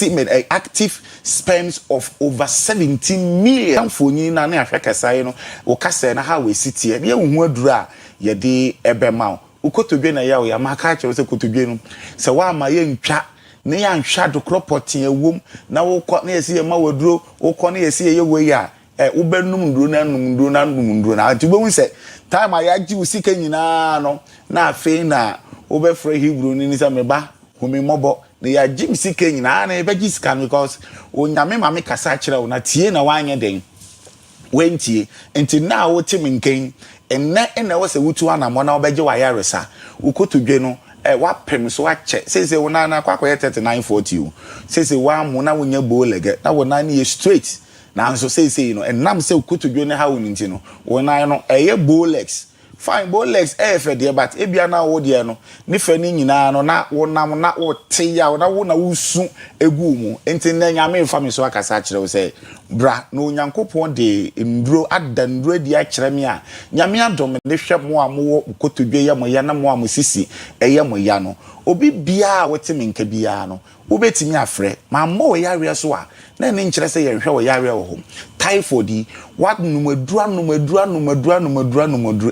semen active sperms of over 17 million foni na na ahweka sai no wo kasa na ha we sitie na hu adura ye de ebema ukotodwe na ya o ya maka che se kotodwe no se wa ma ye ntwa na ya nhwa do kropotin ewom na wo kọ na yesi ye ma waduro wo kọ na yesi ye we ya wo benum nduro na num nduro na num nduro na ati behu se time ya gi usika nyina no na afi na wo be frɛ Hebrew ni sa meba humi mobo na ya gi usika nyina na e be gi sika because onyame ma me kasa kire wo na tie na wanye den wentie enti na wo tim nken enne wo se wutu anamo na wo be gi wa yaresa ukotodwe no wapem so ache say wona na kwakoye 3940 say wa mu na wonya bo lege na wona na ye straight na so say no enam say ukotodwe ne ha woninti no wona no eye bolex fine bolex fe de but ebia na wo de no ne fa ni nyina no na wonam na wo te ya na wo na wusu egu mu enti na nyame fa me so akasa kire wo say bra no nyankopon de nduro adanduro di a kire me a nyame adom ne hwe mo a mo ukotodwe ya mo ya na mo a mo sisi eye mo ya no obi bia wote menka bia no wobetimi afre ma mo yare so a na ne nkire se ye hwe wo yare wo ho typhoid what numaduru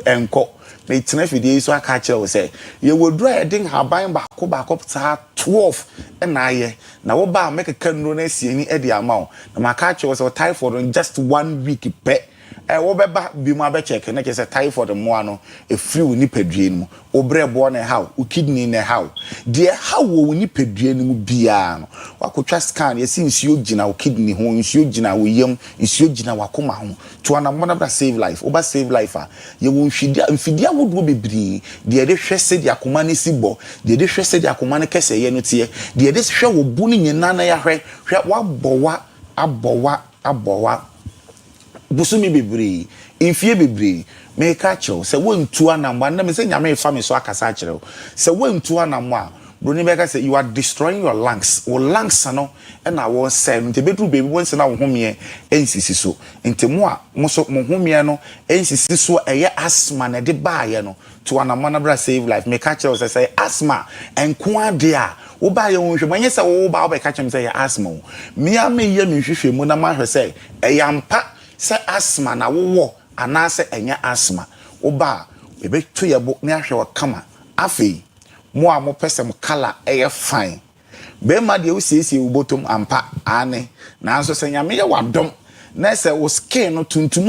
enko na itena fidie so aka kire wo se ye woduru a yedin haban ba ko ta 12 na aye na wo ba mekeka nro na asieni e de ama wo na maka kire wo se typhoid in just 1 week pe wo beba bi mu abe check na ke se typhoid mo ano e free wo nipadue mu obrebo na how o kidney na how de how wo nipadue mu bia no wakotwa scan ye si nsuo gina wo kidney ho nsuo gina wo yam nsuo gina wakoma ho to ana mo na bra save life oba save life a ye wo mfidia wodo bebri de de hwese de akoma ne sibo de de hwese de akoma ne kese ye no tie de de hwe wo bu ne nyina na ya hwe wabowa abowa busumi bebri infie bebri me ka chew se wontu anamwa na me se nyame fa me so akasa chew se wontu anamwa broni be ka say you are destroying your lungs o lungs no e na wo say nte bedru baby won se na wo homie ensisi so nte mo a mo so mo homie no ensisi so eye asthma na de baaye no to anamwa na bra save life me ka chew say asthma enko ade a wo ba ye won hwe manye se wo ba wo be ka chem say asthma me a me ye me hwehwe mu na ma hwe say eyampa se asthma na wo anase enya asthma oba ebe to yebo ne ahwe wakama afi mo a mo pese mo kala eye fine be ma de wo siesie wo botom ampa ane na nso se nyame ye wadom na se wo skin no tuntum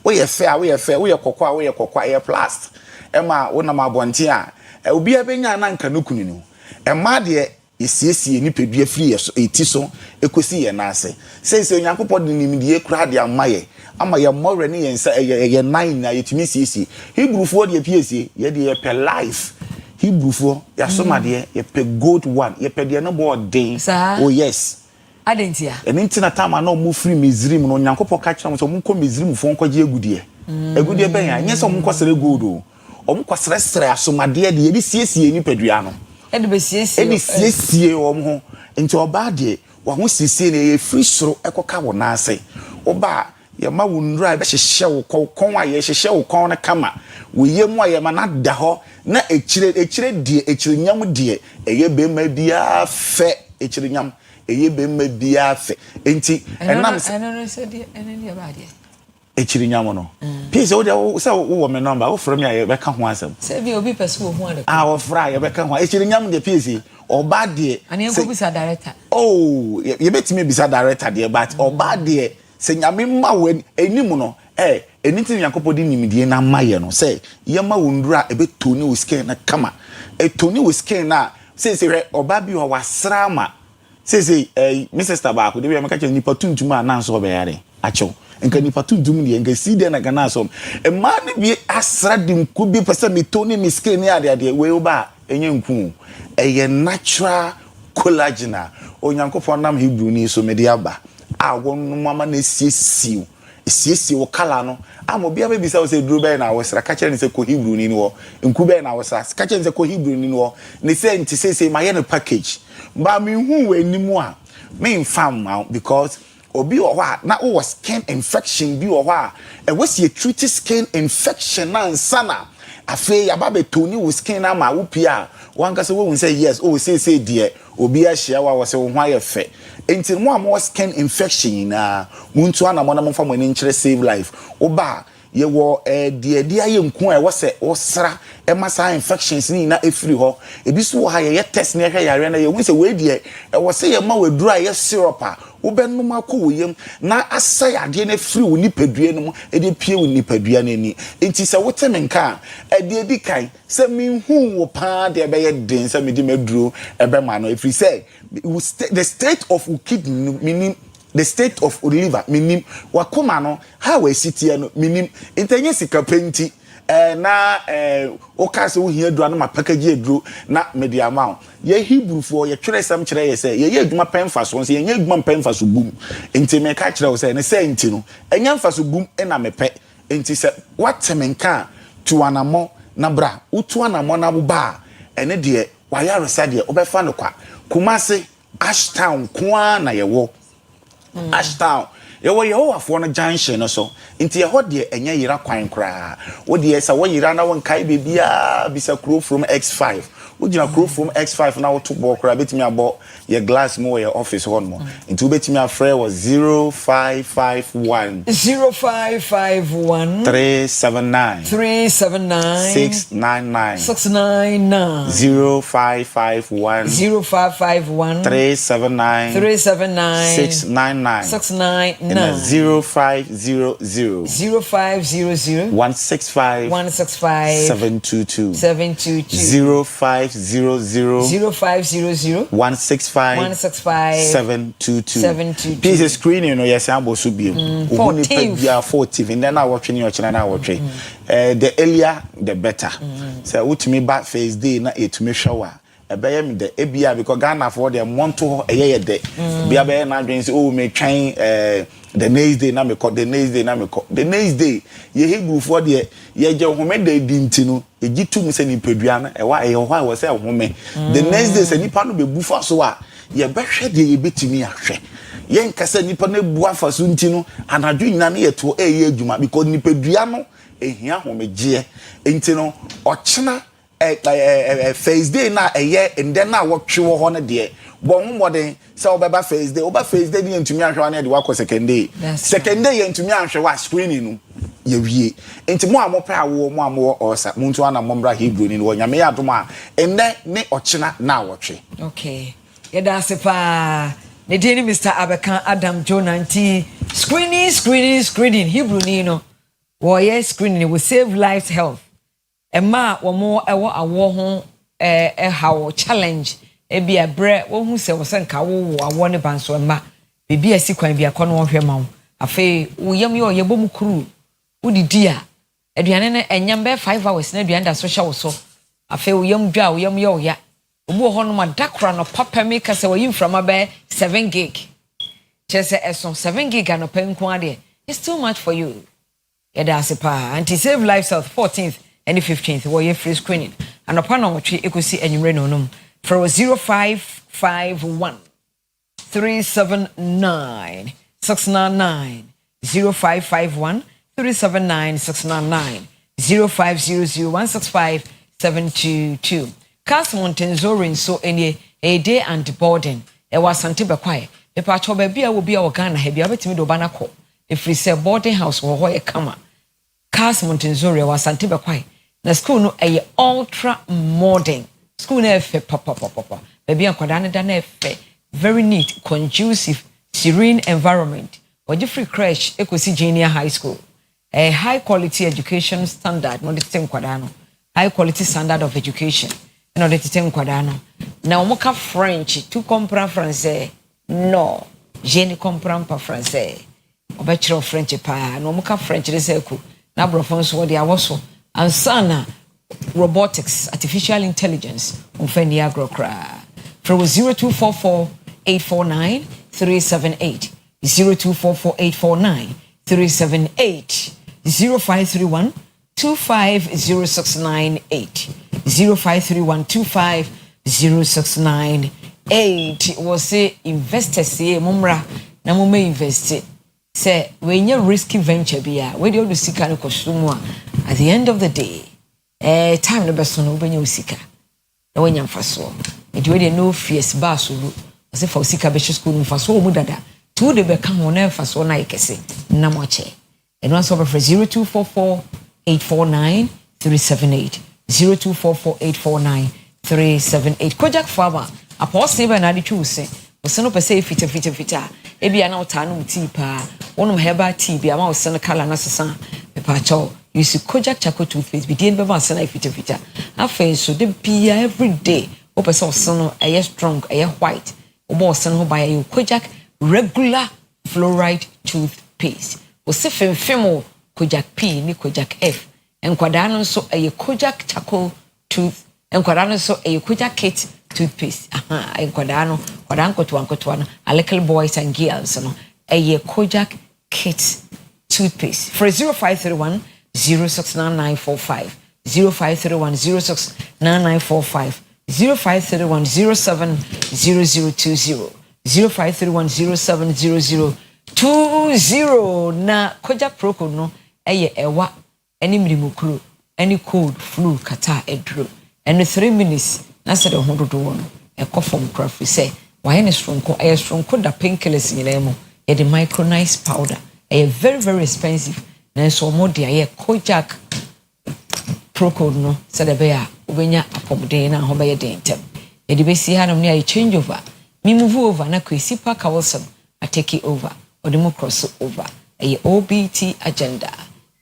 wo ye fe wo ye kokwa ye plast e ma wo na mabonte a obi abenya na nka no kunu no e ma de esiesie ni pedua free eti so ekosi ye na ase se onyankopɔ de nimdie kura de amaye ama ye more ne ye nsa ye nine na yetimi siesie Hebrewfo de piesie ye de ye pe life Hebrewfo ya soma de ye pe gold one ye pe de no board day oh yes adentia eni ntina tama na mu free Misrim no onyankopɔ ka kira mo so mu ko Misrim fo nkoje agudie ben ya nye so mu kwasere gold o mu kwasere asomade de ye siesie ni pedua no edi be siesie wo ho nti oba de wa ho siesie na ye free soro ekoka wo na ase oba ye ma wo ndura be hyehye wo kon a ye hyehye wo kon na kama wo yemu a ye ma na da ho na echire nyam de eye be ma bia fe echire nyam eye be ma bia fe nti enam no se de enani ba de echiri nyamo no please wo de say wo me number wo from ya ye be ka ho asem say bi obi person wo ho ade wo fra ye be ka ho echiri nyamo de please oba de ani enko bisa director oh ye betime bisa director de but oba de se nyame ma wo enim no anything yakopo di nimdie na maye no say ye ma wo ndura e be toni wo skin na kama e toni wo skin na say oba bi wo wasra ma say Mrs. Tabako de be make nipa tuntum a na so be yare acho enka nipa tuntum de enka si de na gana so e ma ne bi asra de nku bi pese me toni mi skin ya de we oba enye nku ye natural collagen onyankopon nam Hebrew ni so me de aba a wonu mama na siesie wo kala no amobia be bisa wo se duro be na wo sra ka kire ni se ko Hebrew ni wo nku be na wo sra ka kire ni se ko Hebrew ni wo ni se nti se ma ye no package ba me hu we nimu a me infam because obi wo ha na wo skin infection bi wo ha e wo se treat skin infection na nsana afe ya ba be toni wo skin na ma wo pia wan ka se wo say yes oh say dear obi a hia wa wo se wo ho aye fe enti mo am skin infection na muntu ana mo na mo fa mo ni nkire save life oba ye wo de aye nku e wo se osra e masa infections ni na efiri ho ebi so ha ye test na hwe yare na ye hu se we de e wo se ye ma wadura ye syrup a wo benum akowoyem na asai ade na efiri wo nipadua no e de pie wo nipadua na ni enti se wo temenka e de di kai se mi hu wo pa de be ye den se mi di maduro e be ma no efiri se the state of kidney meaning the state of liver minim wakoma no how we sit here no minim intenye sika penti na okase wo hia dura no ma package eduro na media ma ye hebrew for ye twere sam kire ye say ye adwuma penfa so ye nya adwuma penfa so bum enti me ka kire wo say ne say enti no enya mfa so bum na mepe enti say watemenka tu anamo na bra utu anamo na ba ene de waya resa de obefa no kwa kumase ashtown kwa na ye wo Ashtown ye wo afo no junction no so nti ye ho de enya yira kwan kra wo de sa wo yira na won kai bebia bisa kro from X5 wo gina kro from X5 na wo to ball kra betimi abo ye glass mo ye office hon mo nti wo betimi afre was 0551 0551 379 699 0551 379 699 0500 165 722 0500 165 722 piece screen you know yes ambo so biem ohuni pebia 40 and then I watch ni ochina na watch the earlier the better so utimi back face day na etumi shower ebeye me de ebia because Ghana for them want to eye de bia be na dwen say oh me twan the next day na me call the next day ye hebrew for there ye je home de dinti no egitum se ni pedua na e wa e ho a wo se home the next day se nipa no be bufa so a ye behwe de ye betimi ahwe ye nkasa nipa na bu afa so nti no anadwo nyina na ye to eye adwuma because ni pedua no ehia home gye enti no ochina face day na eye and then na wotwe wo ho ne de bon modern say obeba face day ni ntumi ahwe na de wa ko second day ye ntumi ahwe wa screening no ye wie enti mo amopa awo mo amo osa muntu ana mombra hebrew ni wo nyame ya dom a enne ne ochina na wotwe okay ye da se pa ne de ni Mr. Abekan Adam Jonanti screening hebrew ni no wo ye screening will save lives health Emma womo ewo awo ho how challenge e bia bre wo hu se wo senka wo awo ne banso emma bibia si kwan bia kono wo hwe ma wo afi wo yam yo ye bom kru wo didi a aduane ne enyam be 5 hours na aduane da so hye wo so afi wo yam dwa wo yam yo ya obu ho no ma dakra no papa me ka se wo yim from be 7 gig chese eso 7 gig no penko ade it's too much for you yeda asepa anti save lives of 14th and the 15th where you free screening and upon which you could see any renum for 0551 379 699 0551 379 699 0500 165 722 Cast Mountain Zorin so any a day and boarding it was Santiba quiet the patch of a beer will be our gun have you ever to me do banako if we say boarding house or where come Cast Mountain Zorin was Santiba quiet na school no a ultra modern school na fe papa baby akwada ne da na fe very neat conducive serene environment oje free crash ekosi junior high school a high quality education standard no de tem kwada no high quality standard of education no de tem kwada no na omoka French tu comprendre français no je ne comprends pas français obachiro French pa no omoka French de seku na brofon so de awoso ansana robotics artificial intelligence umfendi agrocra from 0244 849 378 0244 849 378 0531 250698 0531 250698 was say investors say mumra na mume invest say when you risky venture bia we dey do sika no kosumu at the end of the day time no beso no obenya osika na wanya mfaso edi we dey no fears ba so ru ose fa osika be school mfaso o mu dada tu de be ka ho na mfaso na yekese na mo che eno aso be 0244849378 0244849378 Kojak Farmer apostle be na de twuse ose no pese fita ebi ana utanu tea pa wonum herbal tea bi ama ose no kala na sesa me pa chaw you see Kojak Charcoal toothpaste bi dey be ba se na fita afen so de bia every day o pese ose no eye strong eye white o bo ose no ba ye Kojak regular fluoride toothpaste o se femfemo Kojak P ni Kojak F enkwada no so eye Kojak Charcoal tooth enkwada no so eye Kojak Kit toothpaste enkwada no kwada nkoto no a little boys and girls no eye Kojak Kit toothpaste for 0531 069945 0531 069945 0531 070020 0531 070020 na Kojak Proko no eye ewa any mirimukuro any cold flu kata edro and 3 minutes na said a hundred one a cough from craft say why any strong da painkillers in emo e the micronized powder a very expensive na so more dia Kojak Proko no said a bear ubenya apomden na ho be den tem e de be si hanom ne a change over me move over na Kwesi Park Wilson I take it over or the cross over a OBT agenda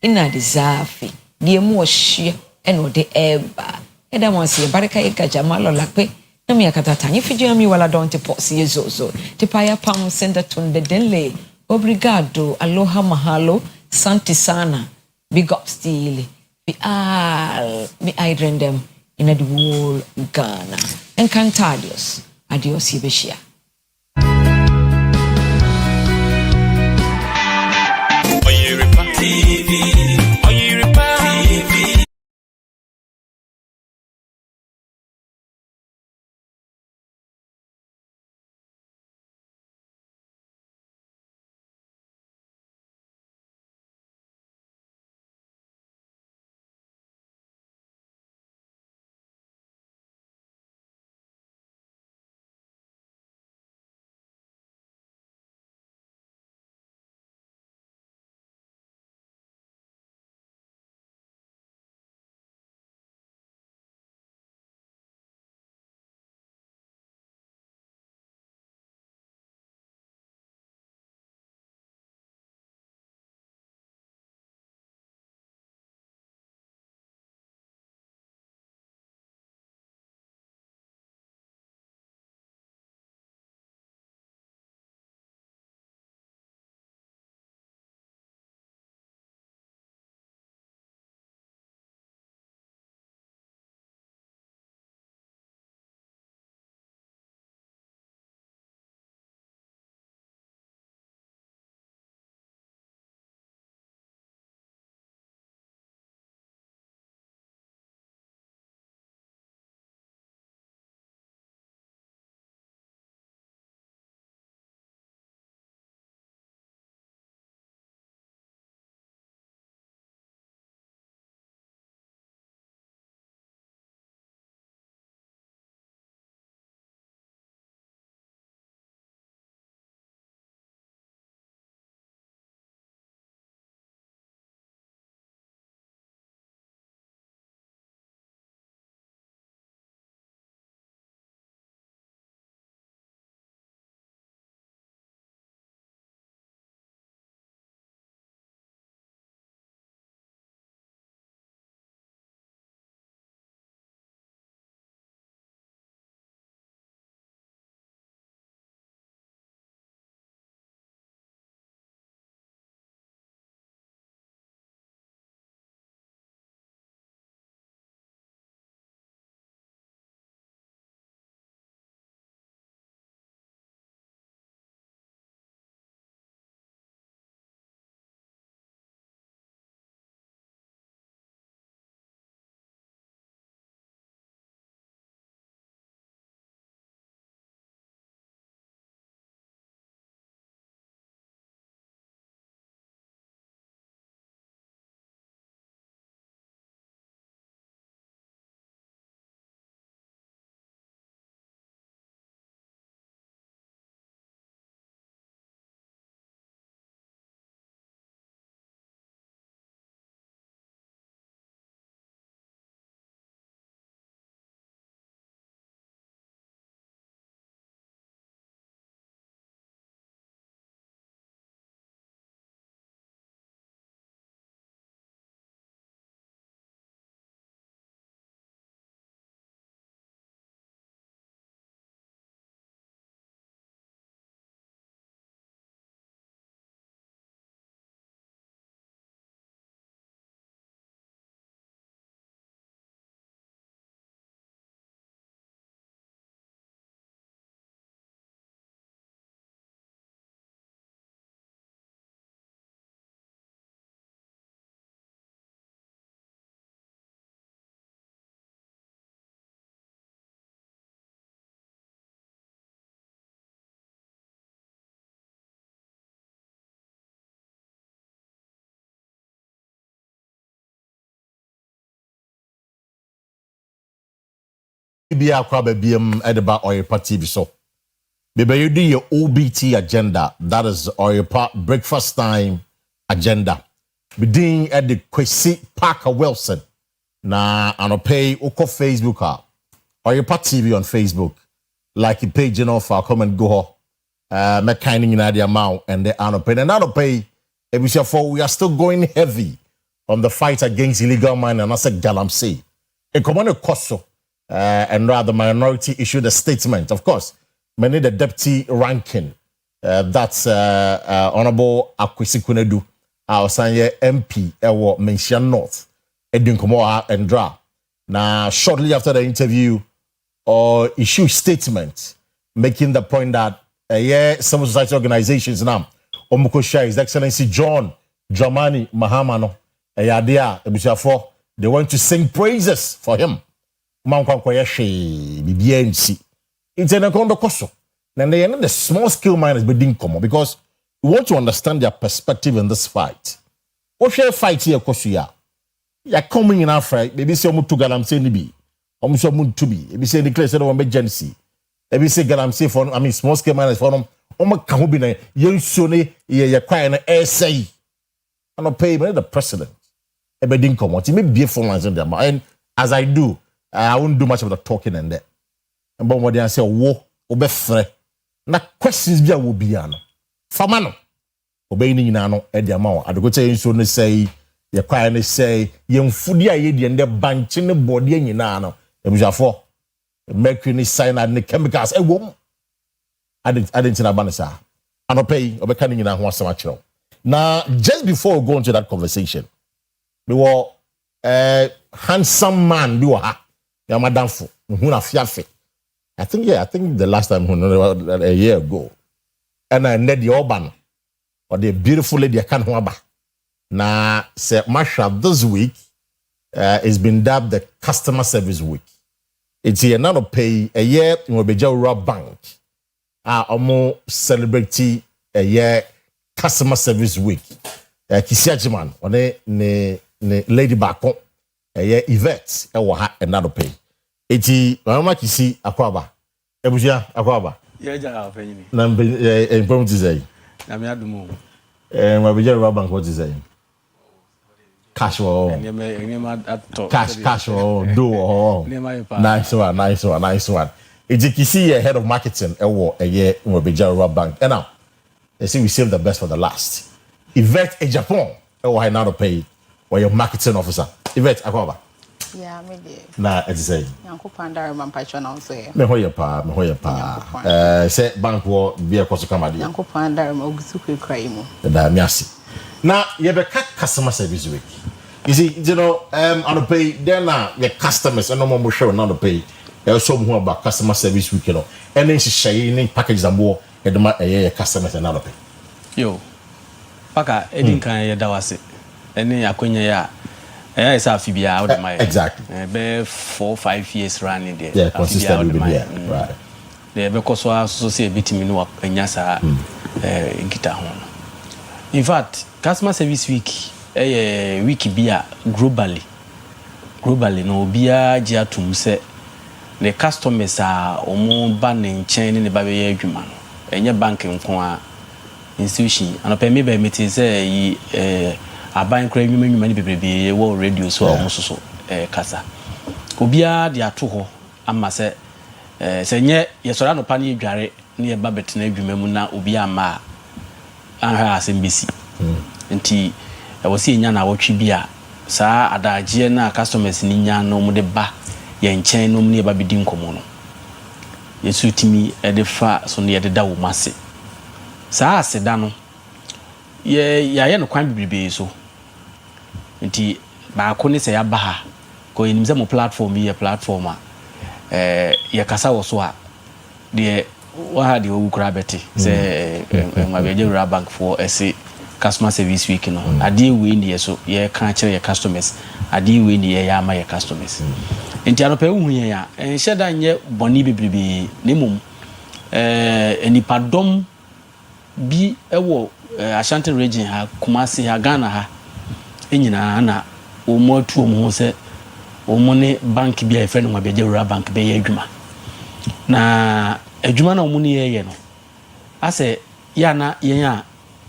ina deserve die mu ohye eno de eba eda mo se baraka e gajama lo lakpe na me akatata nyi fiji ami wala don te pos ye zozo te pa ya pam senda tunde denle obrigado aloha mahalo santi sana big up still be all me I them in the whole Ghana encantadios adios yebeshia Oyerepa TV. be a crab Edeba Oyerepa TV so. Maybe you do your OBT agenda. That is Oyerepa breakfast time agenda. Be doing at the Kwesi Parker Wilson. Na anopay uko Facebook Oyerepa TV on Facebook. Like a page for comment go make kind in the amount and the anopay. And anopay we are still going heavy on the fight against illegal mining and I said galamsey. A common coso and rather minority issued a statement. Of course, many the deputy ranking that's Honorable Akua Asieduaa, our senior MP mention North. Edinkomoa and Dra. Now, shortly after the interview, or issue statement making the point that some society organizations now, Omukosha, His Excellency John Dramani Mahamano, they want to sing praises for him. BBNC. It's an economic koso. Then they are the small scale miners being common because we want to understand their perspective in this fight. What shall fight here, Kosuya? Ya coming in Africa, maybe say omu to galamsey ni bi, omu so omu to bi, maybe say declare say no emergency, maybe say galamsey for I mean small scale miners for them, omu ka ho bi na yensuo ne ye kwai na essay, ano pay me the president, ebedin comot, me be for lines in them, and as I do, I won't do much of the talking and that, and but what they say wo obefre, na questions bi a wo bi ano, famano, obey ni nyina no e dia ma wo, adogo tell yensuo ne say. Ye kwai ne say ye mfudi a ye de nde banche ne body nyina no ebujafo mercury ne cyanide ne chemicals e wom adent na banesa anopay obeka ne nyina ho asema kiro. Now just before we go into that conversation we were handsome man bi wa ha ya madamfo hu na fiafe I think the last time a year ago and I need the urban or the beautiful lady kan ho aba. Now, Sir Marshall, this week has been dubbed the Customer Service Week. It's here now to pay a year in Oyerepa Bank. Almost celebrate a year Customer Service Week. Kisiajiman, one ne Lady Bako, a year Yvette, and now to pay. It's Mama Kisi Akwaba. Ebuja Akwaba. Yeah, penny. Number important to say. I'm not the moon. And Oyerepa Bank, what is saying? Cash or cash or do nice one. It's a key head of marketing a year in Oyerepa Bank. And now, they say we save the best for the last. Yvette in Japan, I now pay or your marketing officer. Yvette, Akwaba. Yeah, maybe. Nah, it's saying. Yanko Pandar, my patron also. Me hoya pa. Say bank will be a cost of Kamadi. Yanko Pandar, Mogusuku Crime. The Damiasi. Now, you have a customer service week. You see, on the pay, then now your customers and no more show on the pay. There's some who about customer service week, and then she's sharing packages and more at the customers and another pay. Yo, Paka, Edin can that was it. And then Akunya, is a Fibia out of my exactly. 4-5 years running there. Yeah, consistently there, right. The because I associate vitamin up and Yasa guitar. In fact, customer service week, week bia globally no bia jia tum se the customers are omo banning chain in the baby adwuma no enye bank nko a institution and pay me by meeting say aban kra adwuma ni bebrebe wo radio so omo so kasa obia dia to ho ama se se nye yesora no pa na edware na ye ba betena adwuma mu na obia ma aha asembisi nti wosi nya na wotwe bia saa adagie na customers ni nya no mu de ba ye nchen no mu ne ba bedi nkomo no yesu timi e de fa so ne ye de da wo mase saa aseda no ye no kwan bibribe so nti ba ko ne se ya ba ha ko enim se mo platform ye platform a ye kasa wo so a de wa ha de wo kura beti se nwa be Oyerepa Bank for ese customer service week no ade we ni so ye kan kire ye customers ade we ni ye ya ma ye customers enti anope hu ye ya enhyeda nye boni bebrebe nemum enipadom bi ewo Ashanti region ha Kumasi ha Ghana ha enyina na omo atu omo se omune bank bi a friend mo be bank be ye adwuma na adwuma na omune ye no ase ya na yen a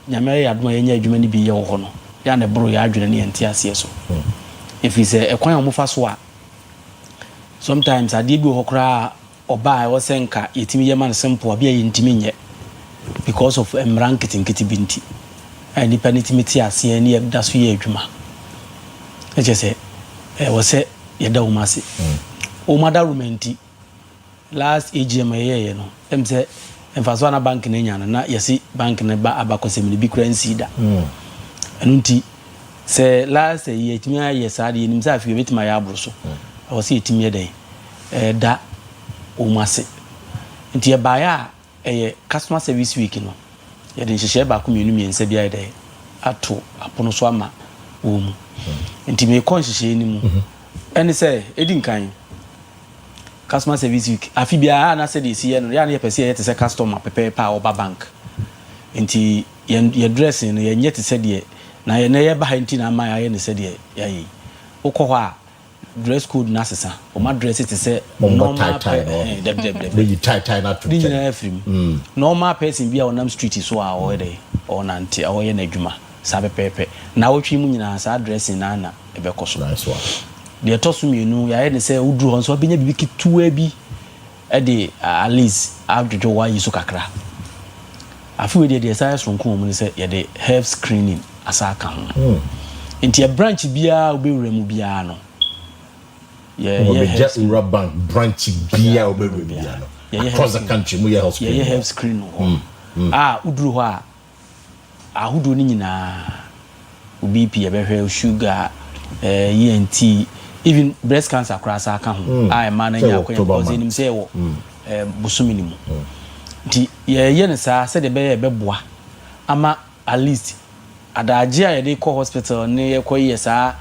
nyame ya adwuma yen adwuma ni bi ye wo ho no ya na bro ya adwene ne enti ase so if he say ekwan omufa so a sometimes ade bi ho kra oba I was senka yetimi ye man simple abi ye ntimi nye because of emranketing binti and nipanitimi ase ani e da so ye adwuma e je say was say ye da umase o mother romanti last AGM ye no em say emfaso na bank na nyana na yesi bank na ba abakosem bi currency da enunti say last year yetimi aye saade nim say afi betima ya abroso I was yetimi ye dey da umase nti e baya customer service week no ye de hihye ba ko mienu miensa bia dey ato apono so ama omu nti me kon hihye ni mu ene say edin kan customer service week afi bia na say dey see no ya na ye pese ye te say customer pepe pa oba bank nti ye dressing no ye nyete say dey na ye na ye ba nti na ama ya ye ne say dey ya yi ukọ a dress code na sesa o ma dress it say normal tie na to normal person bia on street so a o dey o na nti o ye na adwuma sabe pepe na wotwi mu nyina sa dressing na ebe koso nice one de tosu mienu ya ye ne say udru hon so benya bibi kituwa bi e de at least adwojo wa yi so kakra afi we de say sonko mu ne say ye de health screening asaka ho nti a branch bia obewura mu bia no yeah, bank branch bia obewura bia no across the country mu ye health screening health screening ho udru ho a ahudo ni nyina BP e behwe sugar ENT even breast cancer cross aka ho I man anya akonya because nim say wo busumi ni mu nti ye ne sa se de be beboa ama at least adaje a ye de ko hospital ne ye koyi sa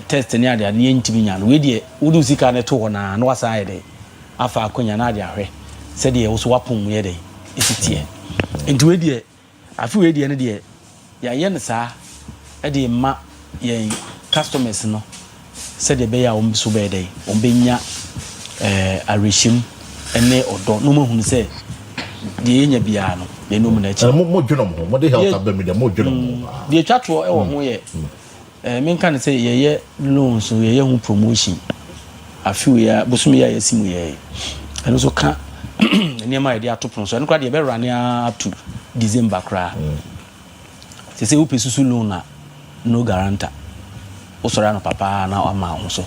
test ni ade ye ntimi nya no we de wudu sika ne to ho na no wasa ye de afa akonya na ade ahwe se de wo so wapom ye de esitie nti we de afi we de ne de ya ye ne sa e de ma ye customers no said the bear on so bad day on benya a regime ene odo no mo hunu say de enya bia no de no mu na chi mo dwunom mo de help abem de mo dwunom de twatwo e wo ho ye men kan say ye loans so ye hu promotion afi ya bosumi ya yesimu ye eno so ka niam de atopon so eno kwa de be run up to December kra say wo pesusu loan na no guarantor osora no papa na ama ho so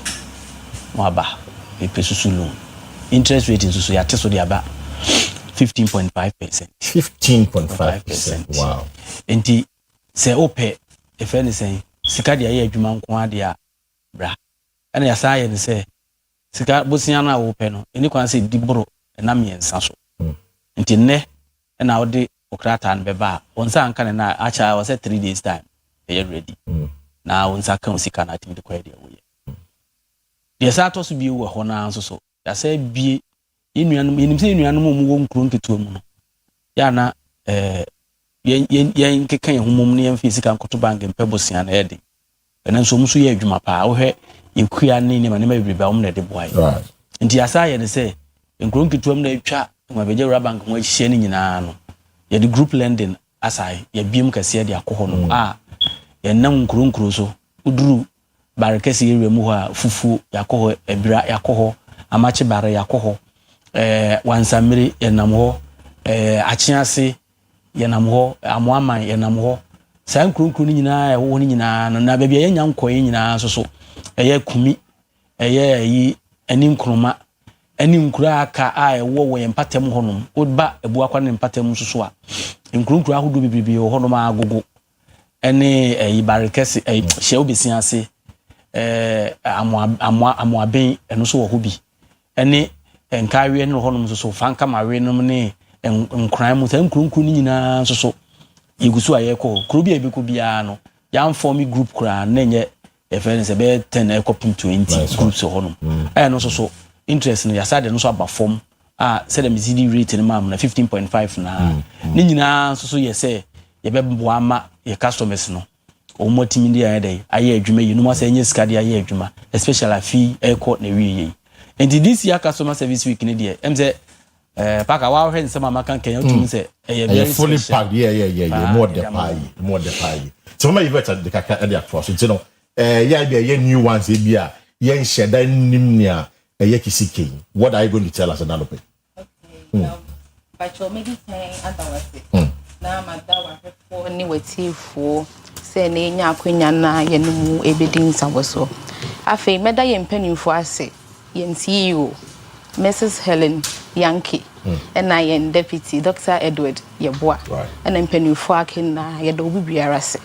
no aba e pesusu loan interest rate so ya teso de aba 15.5%. 15.5%. Wow. Enti se ope e fe ni sen sika de aye adwuma nko ade a bra ena ya sa ye ni se sika bosia na ope no eni kwan se diboro na miensa so enti ne ena ode okrata an beba onsa anka na acha was 3 days time e ready na onsa kan sika na timi de kwa de wo ye de sa to so bi wo ho na so so ya sa bi inuanum enim se inuanum mu wo nkuro nketo mu no ya na yen kekan homom ne yen fi sika nkoto bank mpebosia na ede ena nso mu so ye adwuma pa wo he yekua ne ne ma ne ma bibiba wo na de boy nti ya sa ye ne se nkuro nketo mu na atwa ma beje wura bank mo ahye ne nyina no ye de group lending asai ye biem kase de akoho no yenam nkuro so uduru barekesi area mu ha fufu yakoho ebira yakoho amache bare yakoho wansamiri yenam ho achiase yenam ho amoaman yenam ho san nkuro nyina ya wo nyina no na bebia yenya nkoye nyina so eye kumi eye yi ani nkroma ani nkura aka a ewo wo yempatem honom odba ebu akwa ne empatem so a nkuro ahodo bibibi honom agogo ene barekesi hye obesia ase amoaben eno so wo hobi ene enkawe ne honom so fanka mawe nom ne nkran mu san nkuru ni nyina so igusu ayeko kuro bia ebeku bia no ya form group kura na nye efense se be 10 ekopim 20 groups honom eno so interest no ya sade no so aba form say the MCD rate no mam na 15.5 na ni nyina so ye say ye bebo ama ye customers no omotimi dia yɛdɛ ayɛ adwuma yi no ma sɛ nyɛ sika de ayɛ adwuma especially fee airport na wie yi and this year customer service week ne deɛ em sɛ paka wa hwɛ nsɛm amaka kan yɛtum sɛ ɛyɛ very fully packed yeah more the pie so my event the kaka and the across you know yeah be new ones e bia yen sheda nim nia kisi what are you going to tell us another bit but you maybe say otherwise na madawa for ni wetifo say na nya akwanya na ye no mu ebedin sawoso afei meda ye mpanimfo ase ye CEO Mrs. Helen Yankee and I am Deputy Dr. Edward Yeboah and I'm mpanimfo akena ye do bibiara se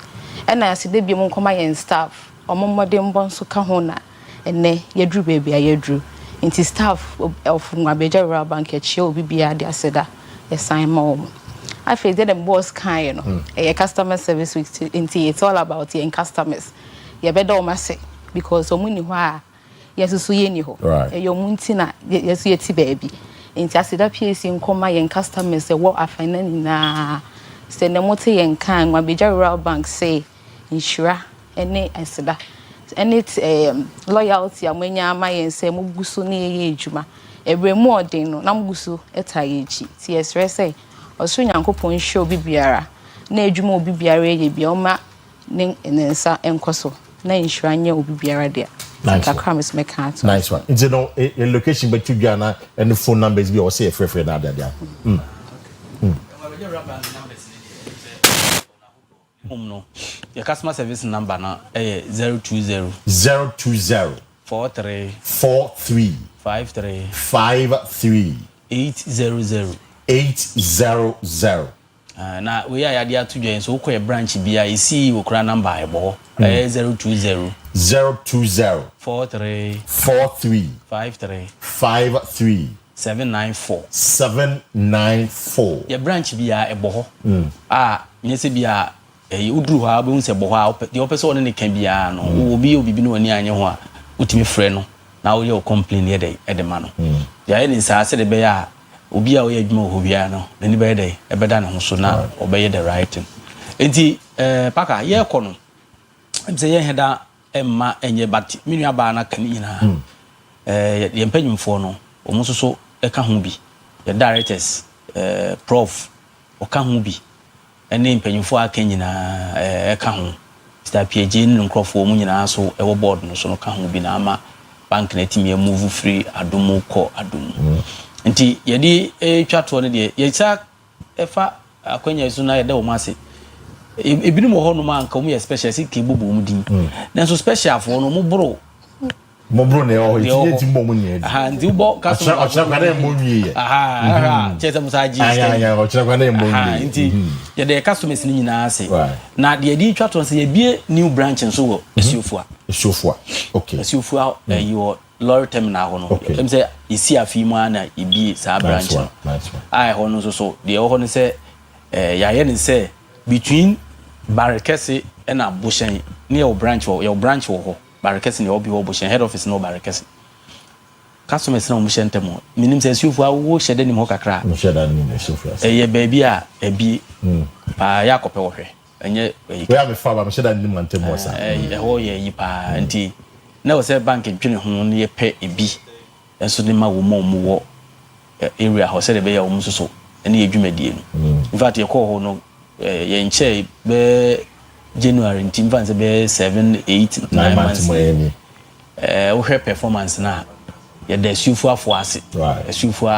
and I see de bi mon koma yen staff omomodem bon so ka ho na ene yedru baby ayedru inti staff of Mwabeja Rural Bank echi obi bia de aseda ye sign ma I feel that the boss kind, you know, a customer service week it's all about your customers. You better almost say because when yes, so you know, your muntina, yes, you baby. In Tassida PS in Coma and customers, the what I find na send them what and can my Beja Rural Bank say, insure any I said that. And it's loyalty, and when you're my and say Mugusu near Juma, every more day, no, Namugusu, etayi, TS say. Oso nyankopon show bibiara na adwuma obibiara ye bia oma ne nsa enkoso na insure anya obibiara dia kakra mes meka nice one you know a location but you Ghana and the phone numbers be or say free na dia no your customer service number na 020 43 53 800 na we are ya to join so ko branch bia you see okra number ebo 020 43 53 794 your branch bia ebo ho nyese bia udru ha be unse ebo ha the person one ne kan bia no obi no ani anye ho a utimi frɛ no na wo ye complain ye dey edema no ya ni sa se de be ya obi a oye adwuma ho bia no nani be dey ebeda ne ho so na obeye the right thing enti paka ye kɔ no mse ye heda emma enye bat minu aba na kan nyina ye mpanyimfo no omo so eka ho bi ye directors prof oka ho bi ene mpanyimfo aka nyina eka ho Mr. PG no nkrofo mu nyina so ewo board no so no ka ho bi na ama bank na timi move free adumu ko adumu nti yedi twato ne de ye cha efa akwanya su na yede o mase ebinu mo ho no ma nka mu ye special si ke bubu mu din na so special fo no mu bro ne o ti mo mu nye ndi bo ka so o cha kwa na mo nwie cheta musaji o cha kwa na mo nwie nti yede customers ni nyina ase na de yedi twato se ye bie new branch nso wo esiofua okay esiofua your lorry terminal ho no em say isi afi mu ana ibi sa branch ai ho no so de ho no se ya ye ne se between Barakese and Abushan near your branch wo ho Barakese ne obi wo Bushan head office no Barakese customers na omushen temo minim se esiofua wo shede nim ho kakra mo shede nim esiofua ye baby a ebi pa yakope wo hwe enye we am fa ba mo shede nim antemo sa ho ye yi pa nti na wo se bank dwene ho no ye pe ebi enso ne ma wo mo wo area ho se de be ya wo musoso ene ye dwumadie no in fact ye call ho no ye nche be January nti mfa se be 7 8 9 months wo hwe performance na ye da sufu afo ase sufu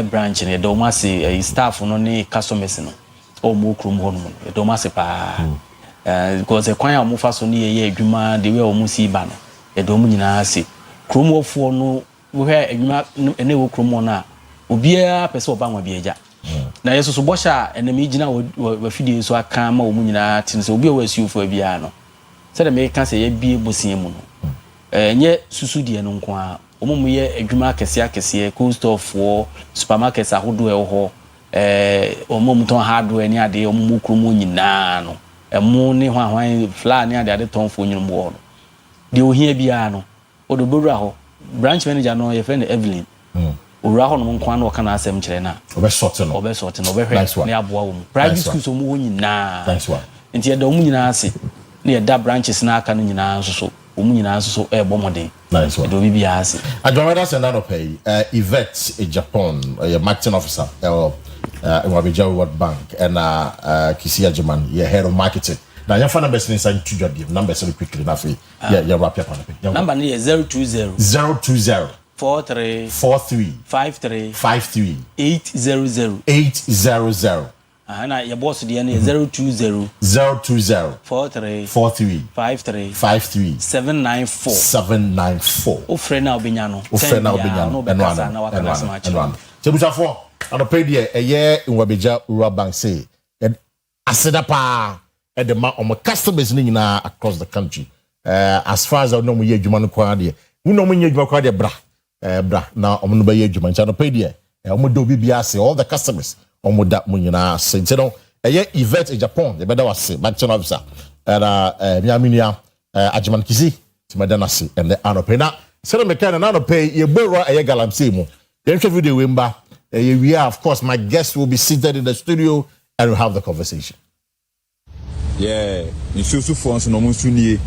branch ne do ma se staff no ne customers no o mo krum ho no ye do ma se pa because kwan a mo fa so ne ye adwuma de we o mo si ba no ye do mo nyina se krum ofo no wo hwe adwuma ene wo krum no a obiara pese oba nwa biaja na yeso so bosha ene mi gina wa fidie so aka ma o mu nyina tin se obi o wasufu bia no se de me ka se ye bie bosie mu no nye susu die no nko a omumu ye adwuma akese cold store for supermarkets ahodo e ho omumu ton hardware ni ade omumu krumu nyina no emu ne hwan fla ni ade ton fo nyinu mo no de ohia bia no odobodura ho branch manager no ye friend Evelyn ora ho no nko na oka na asem kire na obe sort no obe hwe ne aboa wo mu private schools omu ho nyina nti ye da omu nyina ase na yɛda branches na aka no nyinaa nso so ɔmu nyinaa nso so ɛbɔ mmɔden nice one do bibi ase adwamada sɛ na no pay Yvette in Japan marketing officer in Wabija World Bank and Kisi Ajiman head of marketing now your phone number is inside to your number so quickly na free yeah wrap up on the number is 020 43 53 800 and your boss the 020 43 53 794 o friend now binyano Sebusafo and pay there a year in Wabija World Bank say Asieduaa at the customers across the country as far as I know we hear Juman Kwadi we know when you Kwadi bra now I'm no Juman channel pay there do BBS all the customers on that munina say no a year event in Japan the better was say marketing officer and Miaminia Ajiman Kisi to Madanasi and the Anopena so the mechanic and pay your borrow a galamsey mo the video wimba we are of course my guest will be seated in the studio and we'll have the conversation. Yeah, you should force no more sunny.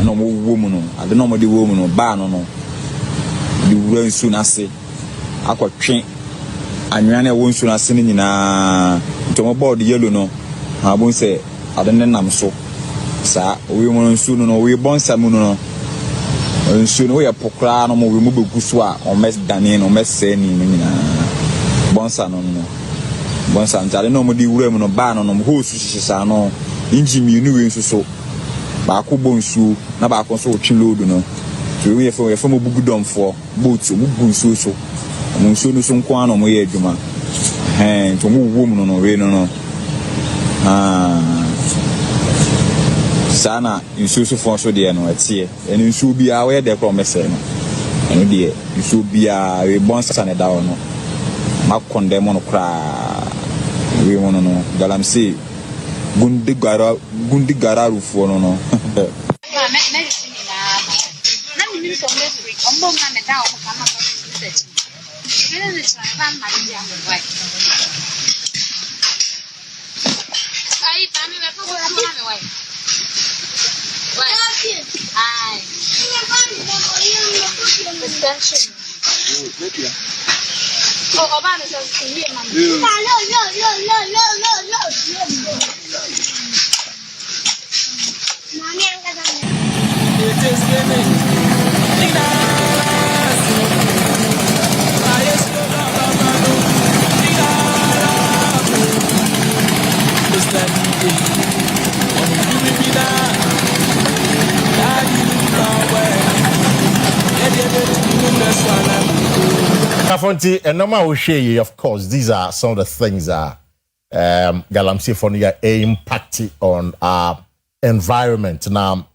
No more woman, I don't know what the woman or bar no. You run soon as say, I got train. And you won't soon as singing in a about the yellow no. I won't say, I don't know, so. Sir, we want soon no, we born some no. And soon we are pokra no more, we move Guswa or mess Danin or mess Seni, Bonsa no. Bonsa, I don't know what the woman or ban on who's no. Injim you knew so. Baako bonsu na baako so chinload no so we for mo bugudom for boat mo bonsu so mo nso no so nko an mo ye adwuma to mo wom no we no sana nso so for so de no atie eni nso bia we de ko mese no eno de nso bia we bonsa na da no ma condemn no kra we wono no galamse gundi gara rufo no no And normal will share you, of course. These are some of the things that Galamsey Fonia impact on our environment. Now,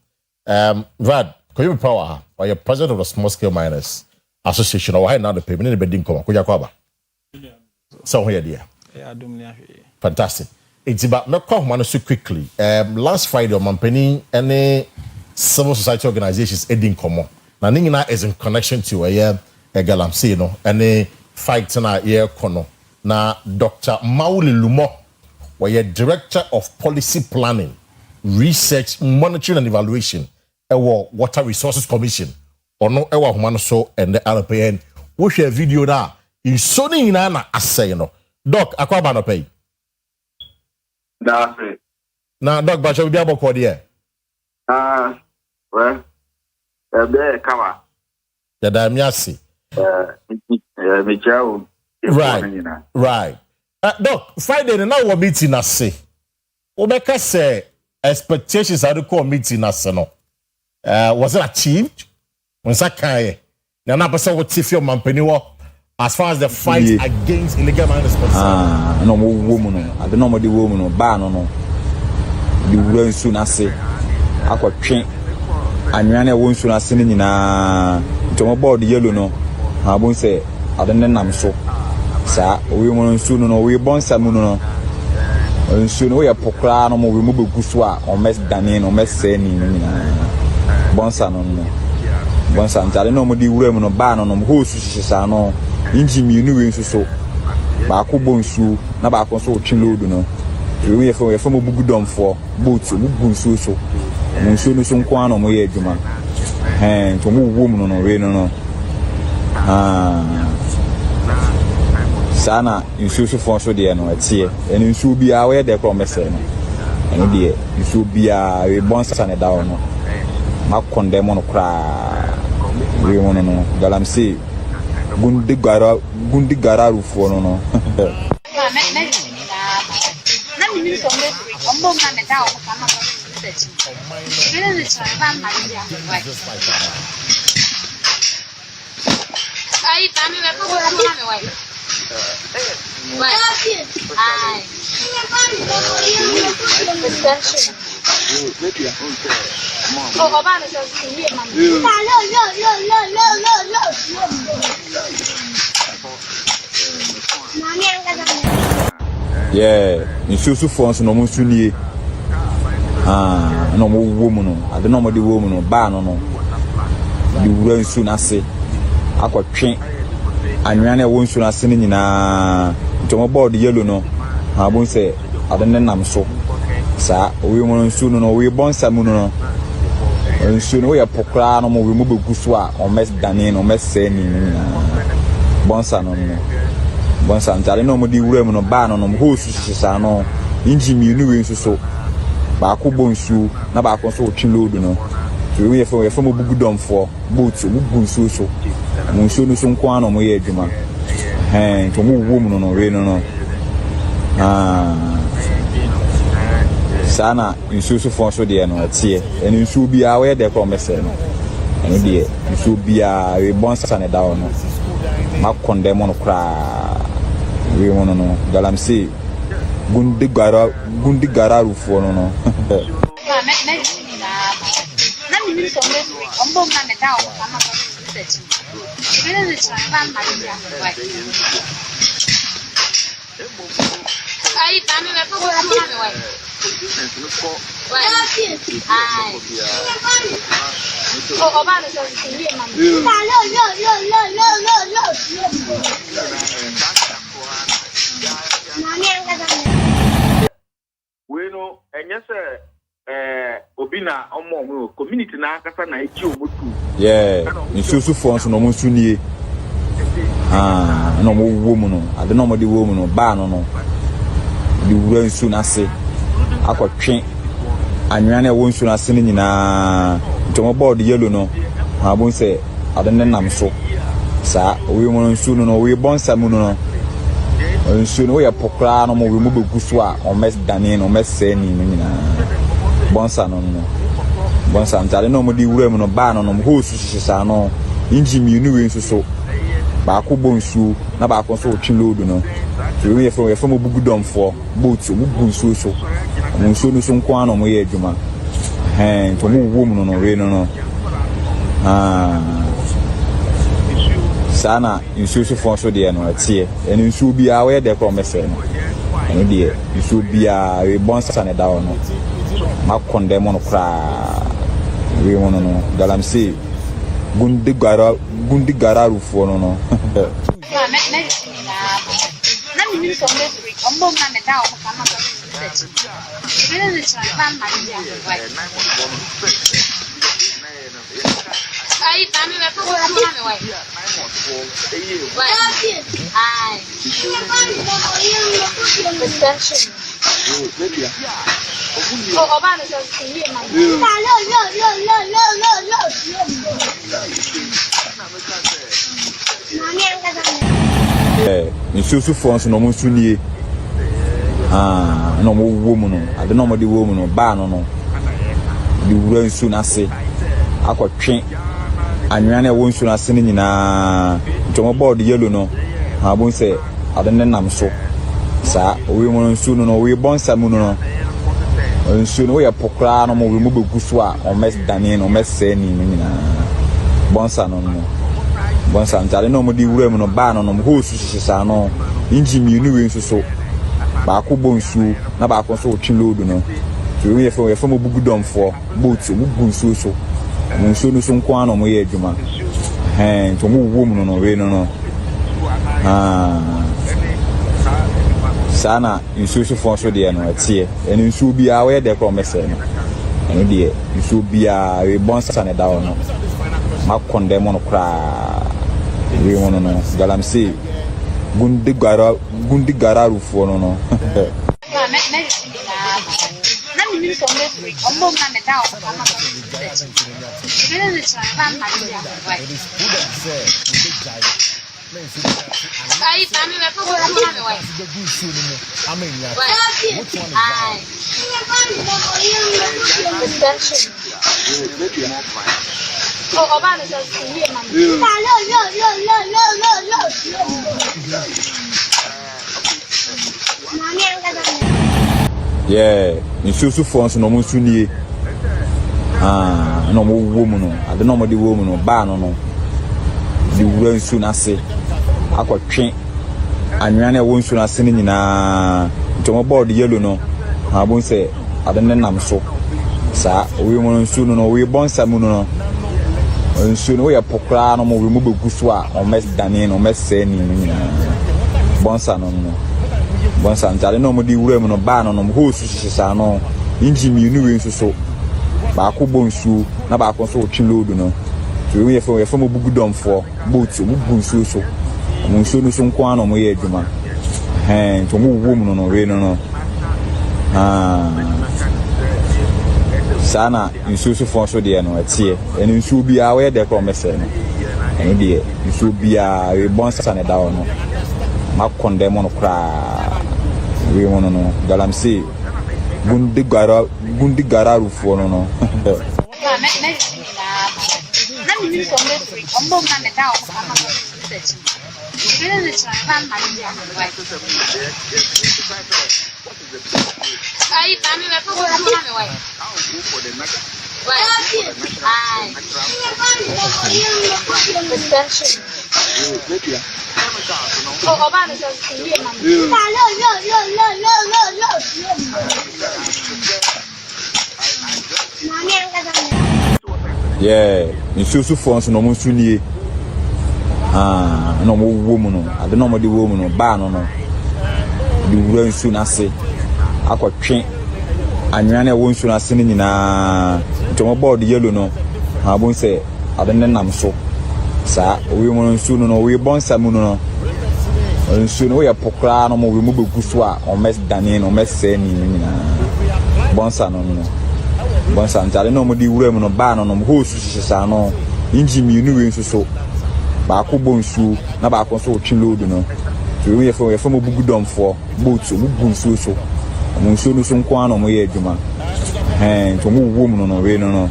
Brad, can you be power or you're president of the Small Scale Miners Association or why not the payment in the bedding come? Could you come? So here, dear. Fantastic. It's about me come on so quickly. Last Friday, on Mampeni, any civil society organizations heading come. Now, Ningina is in connection to a Galamsey, no, any fight na year kono. Na Dr. Mauli Lumo, where Director of Policy Planning, Research, Monitoring and Evaluation, Ewa Water Resources Commission, or no Ewa Humano so and the RPN. We share video da in Sony Nana assay no. Doc, Akua Bano pay. That's it. Now, Doc, but you be able to here. Well, there, come on. The Damiasi. Right. Doc, Friday now we're meeting us say. Obeka say expectations are the core meeting us no. Was it achieved? When Sakai, na person what if your mampeni as far as the fight against illegal mining is concerned. No woman, I don't know what the woman or ban no. The run soon as say. I got train. And you won't soon as singing in a to about the yellow no. I won't say, I don't know, so. Sir, we want soon, no, we born some no. And soon we are pokra, no more, we move Guswa or mess Danin or mess Seni. Bonsa no. Bonsa, I don't know what the women or ban on who's no. Injim you knew so. Baku bonsu, Nabako so chinload no. we from a bugudom for boots, bugun so. Nsuo no so nko ano mo ye adwuma to mo wom no we no sana nsuo so fon so de no atie eni nsuo bia we de promise no eni de nsuo bia we bon sa ne da no ma condemn no kra we wono no galam se gundi gara rufo no na mimi so me ombo na me da o kama Aí, tá me levando para o meu pai. Vai. Ai. Oh, roubar essa coisa, mano. Yeah, nsuo fonso no mo sunie. No mo woman no ade no mo de woman no ba no no di wura nsu na se akotwe anwan na wo nsu na se ni nyina to mo board yellow no ha bon se ade ne nam so sa owi mo nsu no we bon samu no nsu no we pokra no mo we mo begusu a o mes dane no mes se ni bon sa no bon sa ntare no mo di wura mo no ba no no ho su sisa no inji mi nu we nsu so ba ko bonsu na ba ko so otwi load no so we from bugudom for boats bugu nsuo so nsuo no so nko ano mo ye adwuma to mo wom no we no sana nsuo so fon so de no atie eni nsuo bia we de promise no eni de nsuo bia we bon sa ne da no ma condemn no kra we wono no galam se gundi gara rufo no na mimi so me ombo na me da o kama Aí, tá me levando para o meu pai. Ai. Oh, roubar essa coisa, mano. Bueno, obina omo community na akasa na echi omotu. Yeah, nsuo fonso no mo sunie. No mo womu no ade no mo de womu no ba no di wura nsu na se akotwe anwan na wo nsu na se ni nyina to mo board yellow no ha bon se ade ne nam so sa owi mo nsu no we bon samu no nsu no we pokra no mo we mo begusu a o mes dane no mes se ni nyina bonsa no bonsa ntare no mo di wura mu no ba no ho su sisa no inji mi nu we nsu so ba ko bonsu na ba ko so otwi load no so we from bugudom for boats bugu nsu so nsu no so nko ano mo ye adwuma to mo wom no we no sana nsu so fon so de no atie eni nsu bia we de promise no eni de nsu bia we bonsa ne da no ma condemn no kra we wono no galam se gundi gara rufo no na mimi so me ombo na me da o kama Aí, tá me levando para o meu pai. Ai. Oh, roubar essa coisa, mano. nsuo so fonso no mo sunie no mo womu no ade no mo de womu no ba no di wura nsu na se akotwe anwan na wo nsu na se ni nyina to mo board yellow no ha bon se ade ne nam so sa owi mo nsu no we bon samu no nsu no we pokra no mo we mo begusu a o mes dane no mes se ni nyina bonsa no bonsa ntare no mo di wura mu no ba no ho su sisa no inji mi nu we nsu so ba ko bonsu na ba ko so otwi load no so we from bugudom for boats bugu nsu so nsu no so nko ano mo ye adwuma to mo wom no we no sana nsuo so fon so de no etie eni nsuo bia we de kro mese no eni de nsuo bia we bonsa ne da no ma konde mo no kra we wono no galamse gundi gara rufo no no yeah nsusu fonso no munsu nie no mo wo mu no ade no mo de wo mu no ba no no di wura nsu na se akotwe anwane wo nsu na se ni nyina ntomo board yellow no abun se ade ne nam so sa we mu nsu no we bonsa mu no nsu no ye pokra no mo we mu begu so a o mes dane no mes se ni nyina bonsa no no bonsa ntale no mo di wura mu no ba no no ho su sisa no inji mi nu we nsu so ba ko bonsu na ba ko so o load no so we ye fo mo bugu domfo boat mo bugu nsu so mo nsu no so nko ano mo ye adwuma to mo wo mu no we no sana nsu so fon so de no atie eni nsu bia we de kro mese no eni de nsu bia we bonsa ne da no ma konde mo no kra we wono no galamse gundi gara rufo no no yeah nsusu fonso no munsu nie no mo wo mu no ade no mo de wo mu no ba no no di wura nsu na se akotwe anwane wo nsu na se ni nyina ntomo board yellow no abun se ade ne nam so sa we mu nsu no we bonsa mu no nsu no ye pokra no mo we mu begu so a o mes dane no mes se ni nyina bonsa no no bonsa ntale no mo di wura mu no ba no no ho su sisa no inji mi nu we nsu so ba ko bonsu na ba ko so o load no so we ye fo mo bugu domfo boat so bugu nsu so mo nsu no so nko ano mo ye adwuma to mo wo mu no we no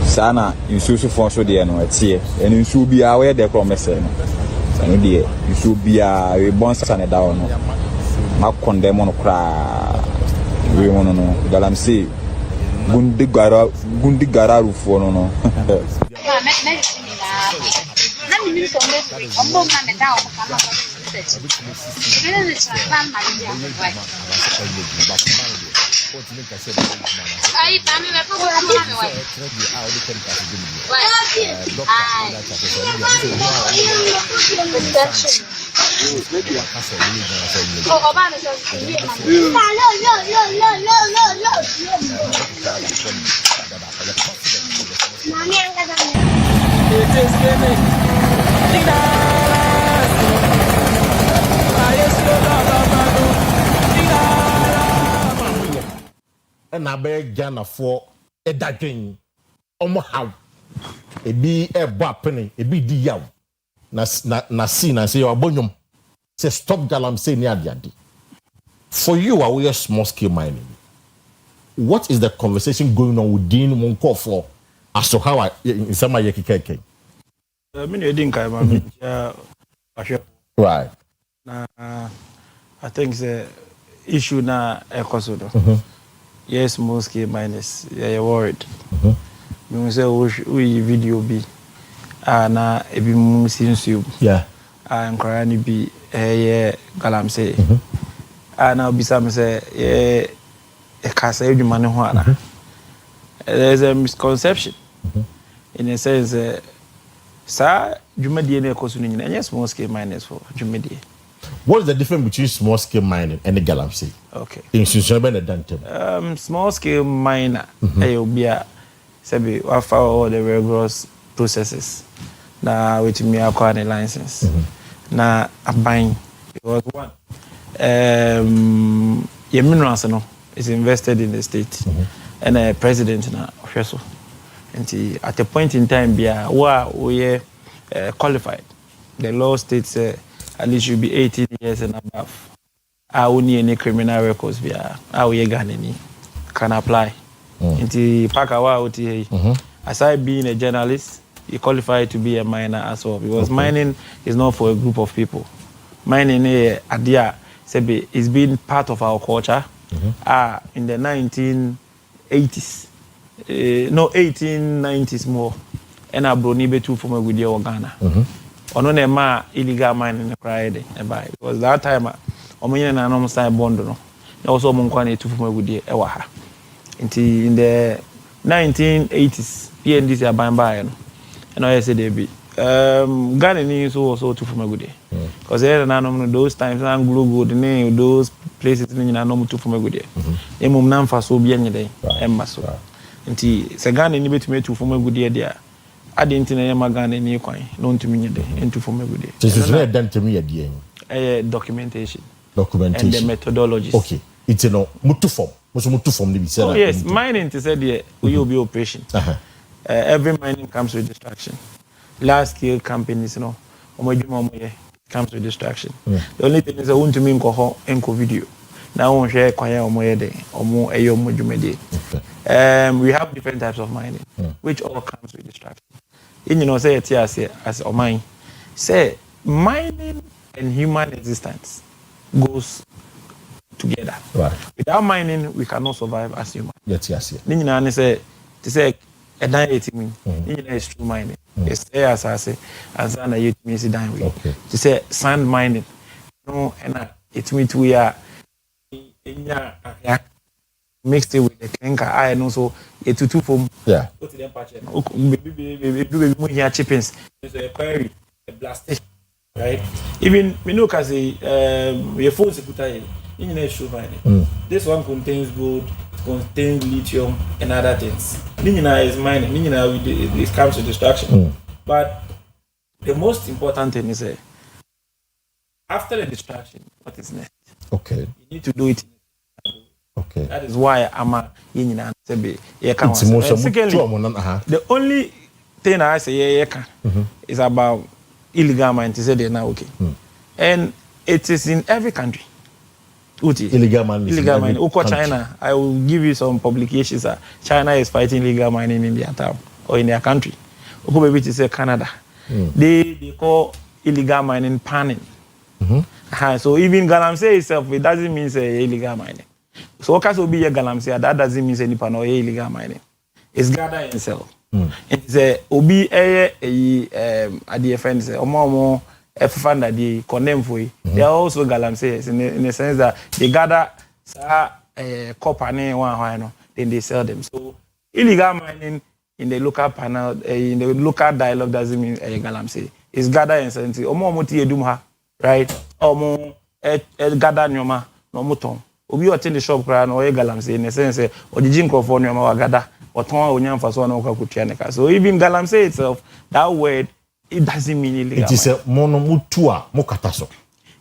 sana nsusu fon so de no atie eni nsu bia we de kro mese no eni de nsu bia we bonsa ne da no ma konde mo no kra we wono no galamse gundi gara rufo no no and I beg Ghana for a dadwin. Omo how e bi e bo apene e bi di yaw na see na say obonyum say stop galamsey ni adiade. For you are we small scale mining. What is the conversation going on within Monko for as to how in some way keke? Right. I think the issue na ekosodo. Yes, small scale miners, you're worried. We say we video be na ebi mu sinsu. Yeah. And crying be galamsey. Na obisa me say e kasa edwuma ne ho ana. There's a misconception in a sense sir dwumadie na ekoso no nyina enye small scale miners for dwumadie. What is the difference between small scale mining and the galamsey? Okay. In Sunshan, small scale miner obi a sabi we follow all the rigorous processes na with me acquire a license na aban because one your minerals no is invested in the state and a president na hweso and at a point in time bia we qualified the law states at least you be 18 years and above only any criminal records bia we Ghanaian can apply into Pakawa aside being a journalist you qualify to be a miner as well because mining is not for a group of people. Mining idea is being part of our culture. In the 1980s, no 1890s more, and I brought Nibe to from a video Ghana. Ono ne ma illegal mining cried because that time omenye na no style bond no. Also monkwane to from a video ewaha. In the 1980s, PNDC abamba no. And I said they be Ghana is also too from a good day because those times good those places too from a good day. Mum for so be any day so nti Ghana ni betumi too from a good day there I didn't know Ghana ni kwan no to me day into from a good day. This is very done to me again. Documentation and the methodologies. Okay, it's mutu form. Oh yes, mining to say there will be operation. Every mining comes with distraction. Large scale companies, comes with distraction. The only thing is I want to mean enko video. Now on share kwaya omoyede omo eyo mojumede. We have different types of mining, which all comes with distraction. Say it here as a mine. Say mining and human existence goes together. Right. Without mining, we cannot survive as human. Yes. Ninyi say to say a diet mean is true mining. It's air as I say, and then I use down with. To say sand mining, no, and it means we are mixed it with the clinker iron also a tutu form. Yeah. Go to them patch. Baby, here chippings. There's a quarry, a blast, right? Even we know because your phones put in true mining. This one contains gold. Contain lithium and other things. Nina is mining. Nina it comes to distraction. But the most important thing is after the distraction, what is next? Okay. You need to do it. Okay. That is why I'm a Nina Sebe. The only thing I say is about illegal mining. To say they're now okay, and it is in every country. Illegal mining. China, I will give you some publications. China is fighting illegal mining in their town or in their country. Maybe to say Canada. They call illegal mining panning. So even Galamsey itself, it doesn't mean say illegal mining. So what can be a Galamsey? That doesn't mean any pan or illegal mining. It's gather itself. It's a obi at the offense or Fund that they condemn for it. They are also galamseys in the sense that they gather copper and then they sell them. So illegal mining in the local panel, in the local dialogue doesn't mean galamsey. It's gather and sell. Omo moti edumha, right? Omo gather nyoma no muton. Obi attend the shop plan or galamsey in the sense or the jinko for nyoma wa gather or ton onyam for so na kutia. So even galamsey itself, that word. It doesn't mean illegal. It is a monomutua mokataso.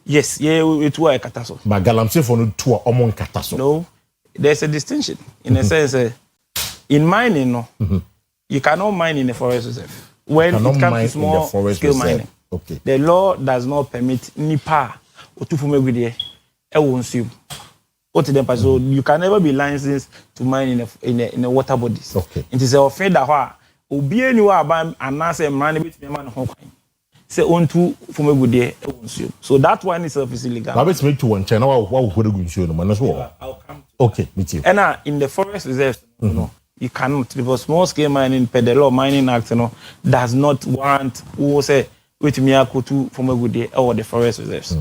Yes, it was a kataso. But galamsey for no tua omon kataso. No, there's a distinction in a sense. In mining, you cannot mine in a forest reserve. When it comes to small scale mining, the law does not permit nipa or to fumegudie. So you can never be licensed to mine in a water bodies. It is a offense that obi eniwa aba anase mrane betime ma no ho kwan se ontu fome gude ewonsuo so that one itself is illegal. But betime to one China wa hwere gunsuo no man so. Okay, me too. And in the forest reserves you cannot because small scale mining per the law mining act does not want who say wetimi akotu fome gude or the forest reserves.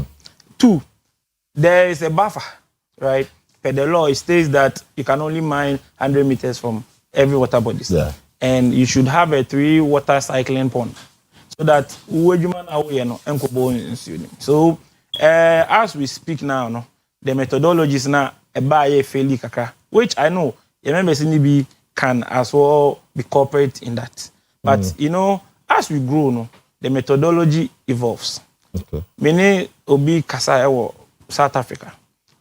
2, there is a buffer, right? Per the law it states that you can only mine 100 meters from every water bodies. Yeah. And you should have a 3 water cycling pond. so that uwejuma na we no enkobo nsuo nim. So as we speak now no, the methodologies na eba ye fairly kakra, which I know your members in be can as well be corporate in that. But you know, as we grow no, the methodology evolves. Okay. Many obi kasa ewo South Africa.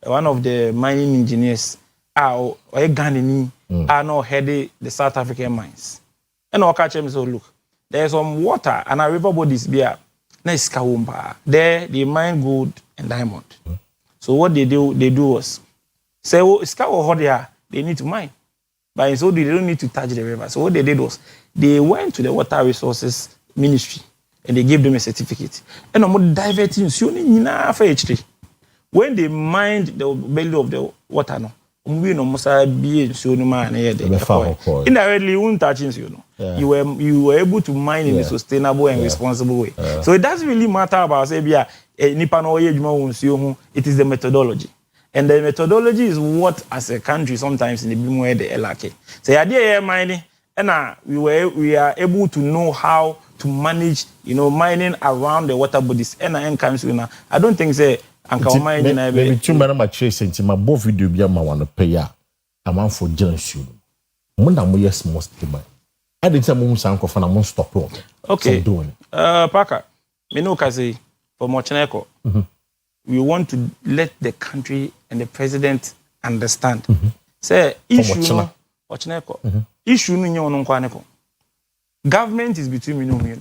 One of the mining engineers are Ghanaian are now heading the South African mines. And I'll catch him so look, there's some water and our river bodies there. Nice Kawumba. There they mine gold and diamond. So what they do was say they need to mine. But so they don't need to touch the river. So what they did was they went to the water resources ministry and they gave them a certificate. And I'm diverting when they mined the belly of the water, no, indirectly you won't touch it, you know. Yeah. You were able to mine in a sustainable and responsible way. So it doesn't really matter about say it is the methodology. And the methodology is what as a country sometimes in the BMWE the LRK. So idea mining and we are able to know how to manage, you know, mining around the water bodies. And I don't think say maybe too many much chasing my both video be my one pay ya. I'm on for Johnson. Munda mo yes most time. I didn't say mum sanko for na stop it. Okay. Parker, me know kasi for Mocheneko. We want to let the country and the president understand. Say issue Mocheneko. Issue no nyo no kwaneko. Government is between me and you.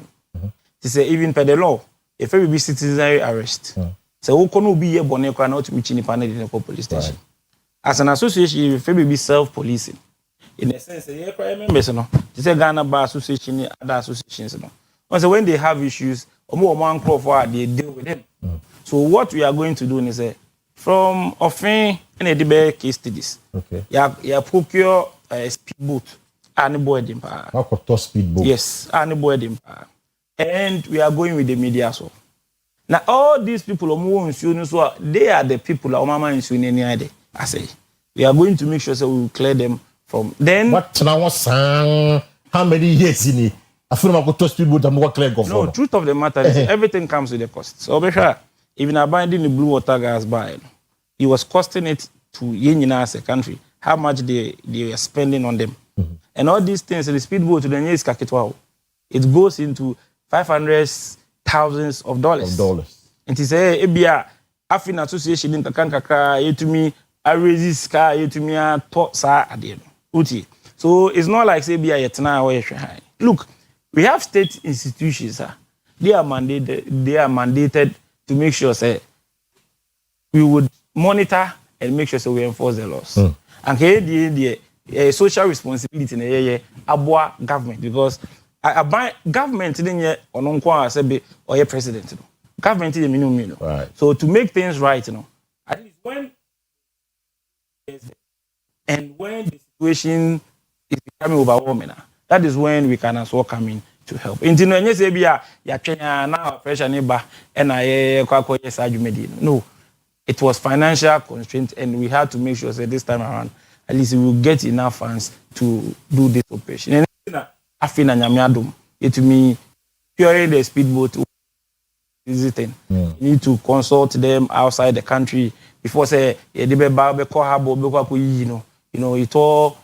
To say even per the law, if every citizenry arrest. So who can be a bonnet not to in the police station. As an association, you will be self-policing. In a sense, you know, say Ghana Bar Association, other associations. Also, when they have issues, or more man for they deal with them. So what we are going to do is from offering any debate case studies. Okay. You procure a speedboat. Speedboat. Yes, and we are going with the media so. Now all these people they are the people I say we are going to make sure that we will clear them from then. What now how many years in it? I feel like to speedboat and clear government. No, truth of the matter is everything comes with a cost. So even abiding the blue water gas buy, it was costing it to Yenina as a country how much they are spending on them. And all these things, the speedboat to the nearest Kakitwao, it goes into $500,000 of dollars. And to say, Ebia, Afin Association in Takankaka, you to me, I raise car, you to me, I taught sa adeno. Uti. So it's not like say Bia Yetna or look, we have state institutions, they are mandated to make sure say we would monitor and make sure say we enforce the laws. And the social responsibility in the abwa government because government didn't or your president. Government is a minimum. Right. So to make things right, you know, at least when the situation is becoming overwhelming, that is when we can as well come in to help. No, it was financial constraint, and we had to make sure that this time around, at least we will get enough funds to do this operation. And Afina Nyamiadum, it to me, purely the speedboat visiting. You need to consult them outside the country before say it all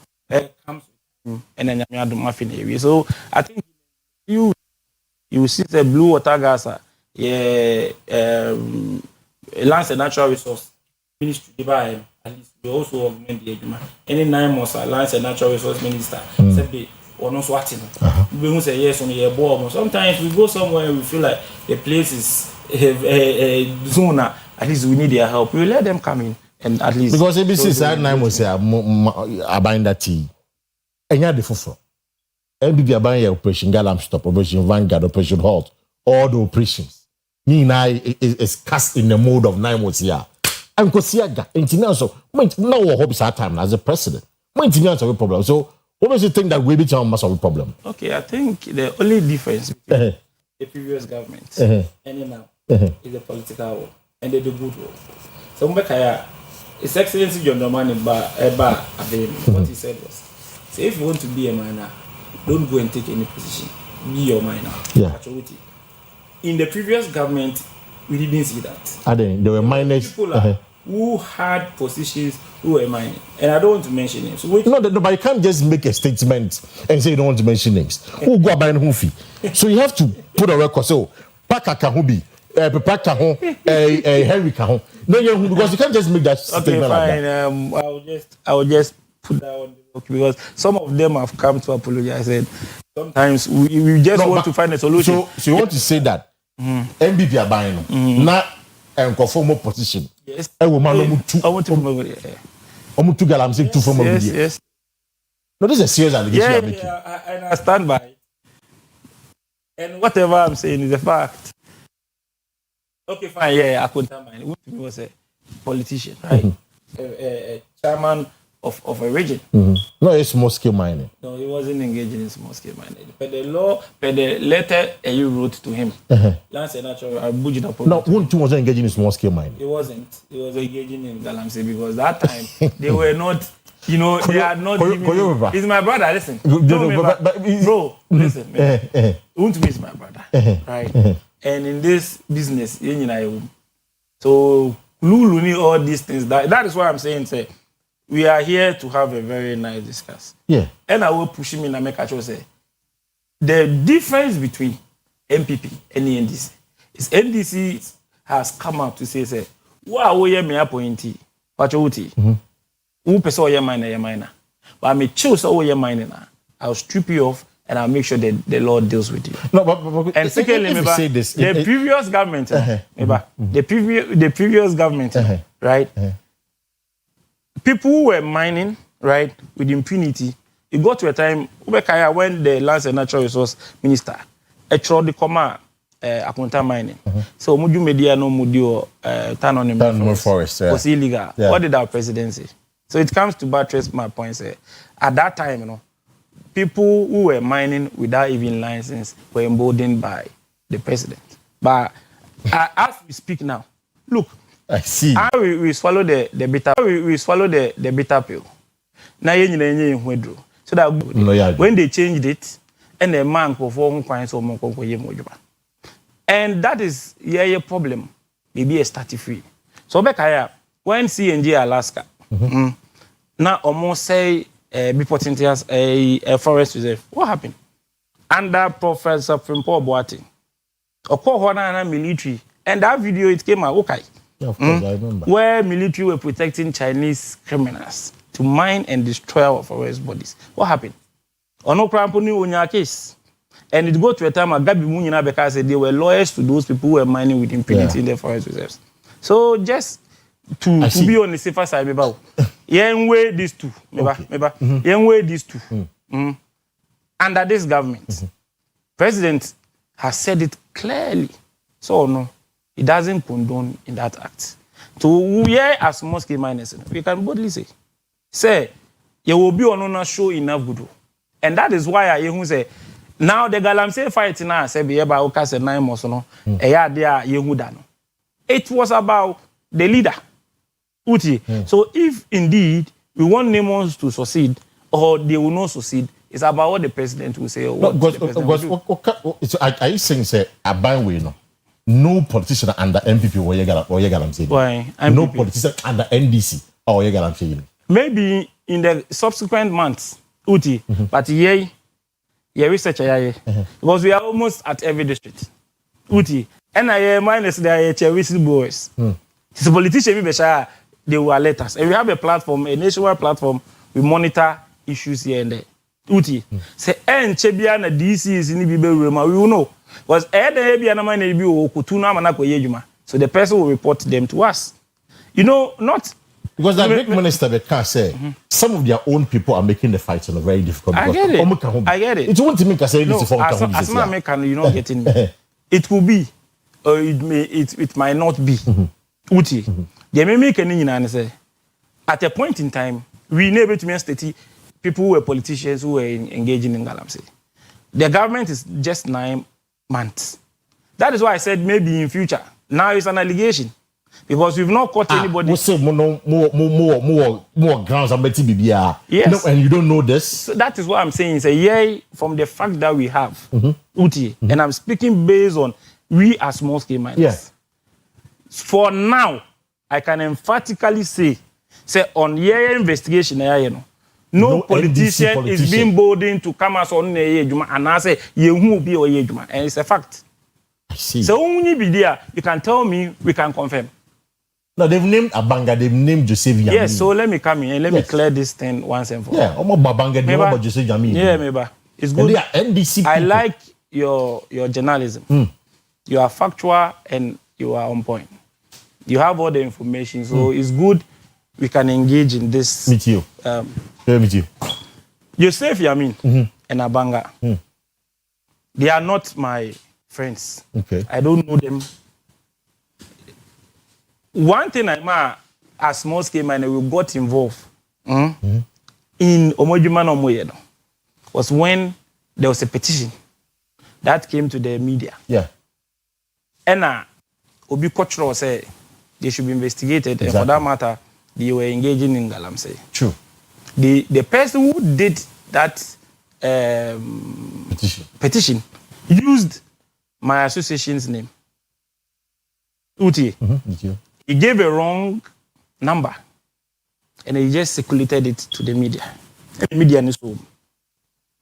comes and then Nyamiadum area. So I think you see the blue water gas, lands and natural resource ministry by at least we also augment the agreement. Any 9 months, lands and natural resource minister said they or not swatting. We won't say yes on your board. Sometimes we go somewhere and we feel like the place is a zone. At least we need their help. We let them come in and at least because ABC said 9 months buying that tea. And you're the fufu. MBB buying Operation Galam Stop, Operation Vanguard, Operation Halt, all the operations. Me and I is cast in the mode of 9 months here. I'm Kosiaga. Engineer, so now what hopes our time as a president. My engineer have a problem. So what makes you think that we be must have a problem? Okay, I think the only difference between the previous government and now is the political war and the good war. So His Excellency John Domani what he said was, say if you want to be a miner, don't go and take any position. Be your miner. Yeah. in the previous government, we didn't see that. There were miners people who had positions who were mining, and I don't want to mention names. No, but you can't just make a statement and say you don't want to mention names. Who go buy who fee? So you have to put a record. So, Paka Kahubi, Paka Hon, Henry Kahon. No, because you can't just make that statement. Okay, fine. Like that. I will just put that on the book because some of them have come to apologize. And sometimes we just want to find a solution. So you want to say that MBP are buying not and conform position. Yes. I want to galam say two from yes. No, this is a serious allegation you're making. And I stand by it. And whatever I'm saying is a fact. Okay, fine. Yeah, I couldn't mind. Who to me was a politician, right? A chairman of a region. No, it's small scale mining. No, he wasn't engaging in small scale mining. But the law, but the letter you wrote to him, Lance and Natural, I budget up. No, one wasn't engaging in small scale mining. He wasn't. He was engaging in Galamsey because that time they were not. You know, they are not. He's my brother. Listen, bro. Listen, Unto me is my brother, right? And in this business, so Lulu all these things. That is why I'm saying, say, we are here to have a very nice discuss. Yeah. And I will push him in and make a say the difference between MPP and the NDC is NDC has come out to say, wow, we are me appointee, but who person your miner. But I may choose all your mining. I'll strip you off and I'll make sure that the Lord deals with you. No, but and secondly, say this, the previous government, the previous government, right? People who were mining, right, with impunity. It got to a time when the Lands and Natural Resource Minister tried to come out Akua mining. So muju media no mudio Tanonimo forest was illegal. Yeah. What did our president say? So it comes to buttress my point. Say at that time, people who were mining without even license were emboldened by the president. But as we speak now, look, I see. We swallow the bitter. We swallow the bitter pill. Now so that when they changed it, and the man perform quite so much. And that is a problem. Maybe a start free. So back when CNG Alaska, now almost say be put into a forest reserve. What happened? Under Professor Frimpo Boating, or military, and that video it came out okay. Yeah, of course, I remember. Where military were protecting Chinese criminals to mine and destroy our forest bodies. What happened? Ono Kramponi Unya case. And it got to a time Gabi Munina because they were lawyers to those people who were mining with impunity in their forest reserves. So just to be on the safer side, maybe weigh these two. Weigh these two. Under this government, President has said it clearly. So no, it doesn't condone in that act. So we as small scale miners, we can boldly say, you will be on a show enough good. And that is why I say, now the Galamsey fight now, say be about Okas 9 months, it was about the leader. Uti. So if indeed we want Nemos to succeed or they will not succeed, it's about what the president will say or what the president will do. Are you saying say a byway no politician under MPP or Galamsey? Why? No politician under NDC or Galamsey? Maybe in the subsequent months, Uti, but research because we are almost at every district. Uti. And I minus the whistleblowers. It's a politician, they will alert us. And we have a platform, a nationwide platform, we monitor issues here and there. Uti. Say, and Chebiana DC is in the room, we will know. Was so the person will report them to us. You know, not because the Greek minister can say some of their own people are making the fight very difficult. I get it. I get it. It won't make us say no, as American, you're not getting me. It will be, or it might not be. Uti. They may make any say at a point in time, we never to me state people who were politicians who were engaging in Galamsey. The government is just 9 months. That is why I said maybe in future. Now it's an allegation. Because we've not caught anybody. Say more grounds and yes. And you don't know this. So that is what I'm saying. It's a from the fact that we have Uti. And I'm speaking based on we are small scale miners. Yes. For now, I can emphatically say on your investigation, no politician is being bold to come as on and I say you won't be and it's a fact. I see. So when you be there, you can tell me, we can confirm. No, they've named Abanga, they've named Joseph Yami. Yes, so let me come in and let me clear this thing once and for all. Yeah, Babanga, they know Joseph Yami. Yeah, maybe. It's good. And they are NDC people. I like your journalism. You are factual and you are on point. You have all the information, so it's good we can engage in this. Meet you. Meet you. Joseph Yamin and Abanga, they are not my friends. Okay. I don't know them. One thing as small scale miner, we got involved in Omojuma no Moyedo was when there was a petition that came to the media. Yeah. And Obi Kochro said they should be investigated. Exactly. And for that matter, they were engaging in galamsey. True. The person who did that petition used my association's name. Uti. He gave a wrong number and he just circulated it to the media. The media is home.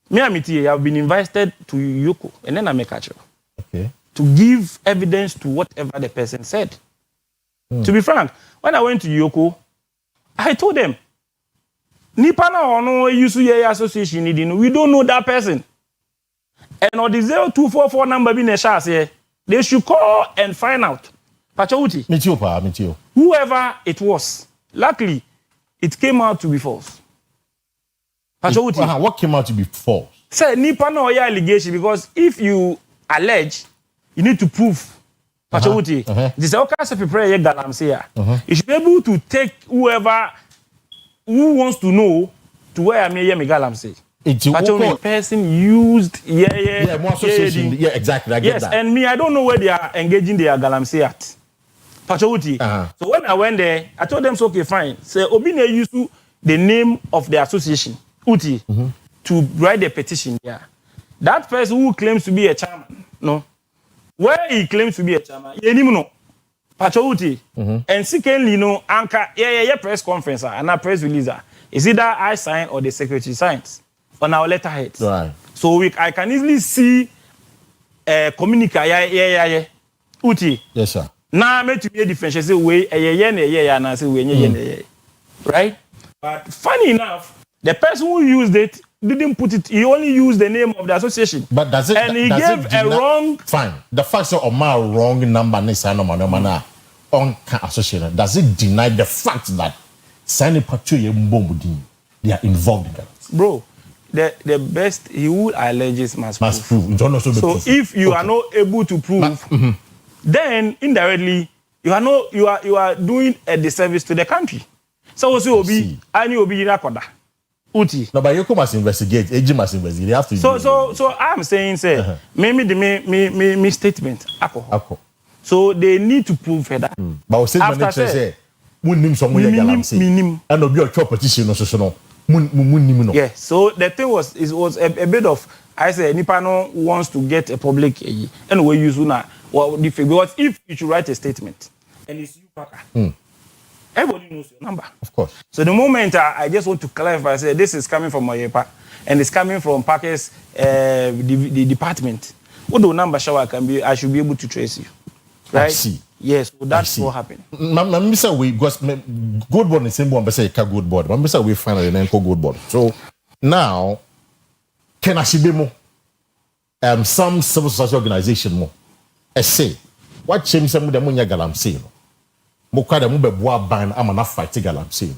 Me Amiti, I have been invited to Yoko and then I make a to give evidence to whatever the person said. To be frank, when I went to Yoko, I told them, Nipana or no UCA association, we don't know that person. And on the 0244 number being a chance here, they should call and find out. Pachauti. Me too. Whoever it was, luckily, it came out to be false. Pachauti. What came out to be false? Say, Nipana or your allegation, because if you allege, you need to prove. Pachauti. This is all kinds of people here galamsey. You should be able to take whoever who wants to know to where I may galamsey. Pachauti person used more association. Yeah, exactly. I get that. And me, I don't know where they are engaging their galamsey at. Pachauti. So when I went there, I told them, so okay, fine. Say, Obine used to the name of the association, Uti, to write the petition. Yeah, that person who claims to be a chairman, no. Where he claims to be a chairman, no. Pachauti. And secondly, no, anchor, press conference and a press release. Is either I sign or the secretary signs on our letterhead. Right. So I can easily see communicate, Uti. Yes, sir. Now, I'm to be a differential way, and I say, right? But funny enough, the person who used it didn't put it, he only used the name of the association. But does it, and he gave a wrong. Fine. The fact of my wrong number, on association, does it deny the fact that signing Pachuye Mbomudi, they are involved in that? Bro, the best he who alleges must prove. So if you are not able to prove, then indirectly you are doing a disservice to the country. So also Obi and you Obi Rakoda. Uti. No, but you must investigate. AG must investigate. They have to. So I'm saying, say, maybe the statement. Ako. So they need to prove that. But we say, say, name someone minim. And Obi or petition no. Yeah. So the thing was, it was a bit of. I say Nipano wants to get a public and we use una. Well, because if you should write a statement and it's you, Paka, everybody knows your number. Of course. So the moment I just want to clarify, I say this is coming from Oyerepa and it's coming from Parker's the department. What the number shower can be, I should be able to trace you. Right? I see. Yes, so that's what happened. We because good board the same one, but say good board. We finally then call good board. So now, can I see more? Some civil society organization more. I say, what change some of them when you galamsey? Mokada mube boa ban ama na fight galamsey.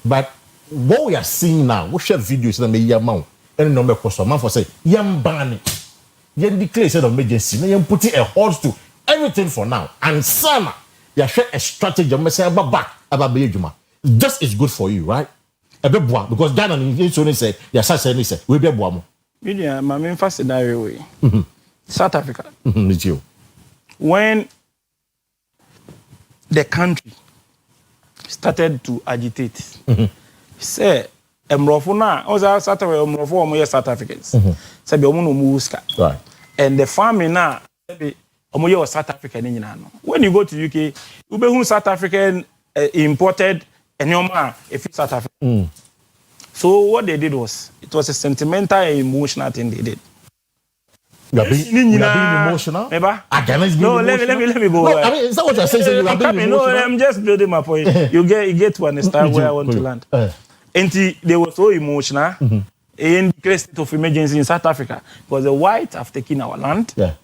But what we are seeing now, we share videos that may yamau. Any number of man for say yam ban. Yen declare state of emergency. Now you put a halt to everything for now. And sana, you share a strategy. You say back about bejuma. Just is good for you, right? A bit boa because Ghana in say you say we be boa mo. Media, my main first scenario way. South Africa. It's you. When the country started to agitate, say, Emrofuna, South Africans, say, right. And the farming now, Omoye South Africa ni nyina no. When you go to UK, you be who South African imported enyoma if South Africa. So what they did was, it was a sentimental and emotional thing they did. You are being emotional? Remember? No, let me go. No, I mean, is that what you're saying? You are being emotional? No, I'm just building my point. You get to understand where I want to land. And they were so emotional in the state of emergency in South Africa because the whites have taken our land, and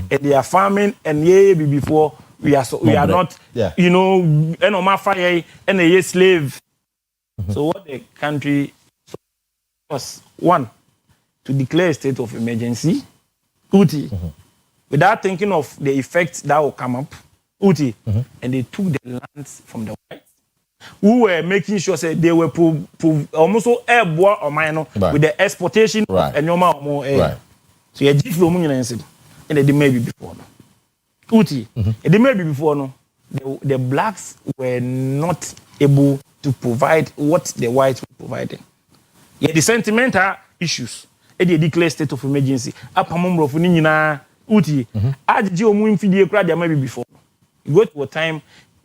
they are farming, and before we are not, you know, fire and a slave. So what the country was, one, to declare a state of emergency, without thinking of the effects that will come up, and they took the lands from the whites, who were making sure that they were almost airborne or minor with the exportation and more air. So you give them and they may be before. They may be before no. The blacks were not able to provide what the whites were providing. Yeah, the sentimental issues. They declare state of emergency. Apamumro for Nina Uti. Aji omu infidie kura there maybe before. You go to a time.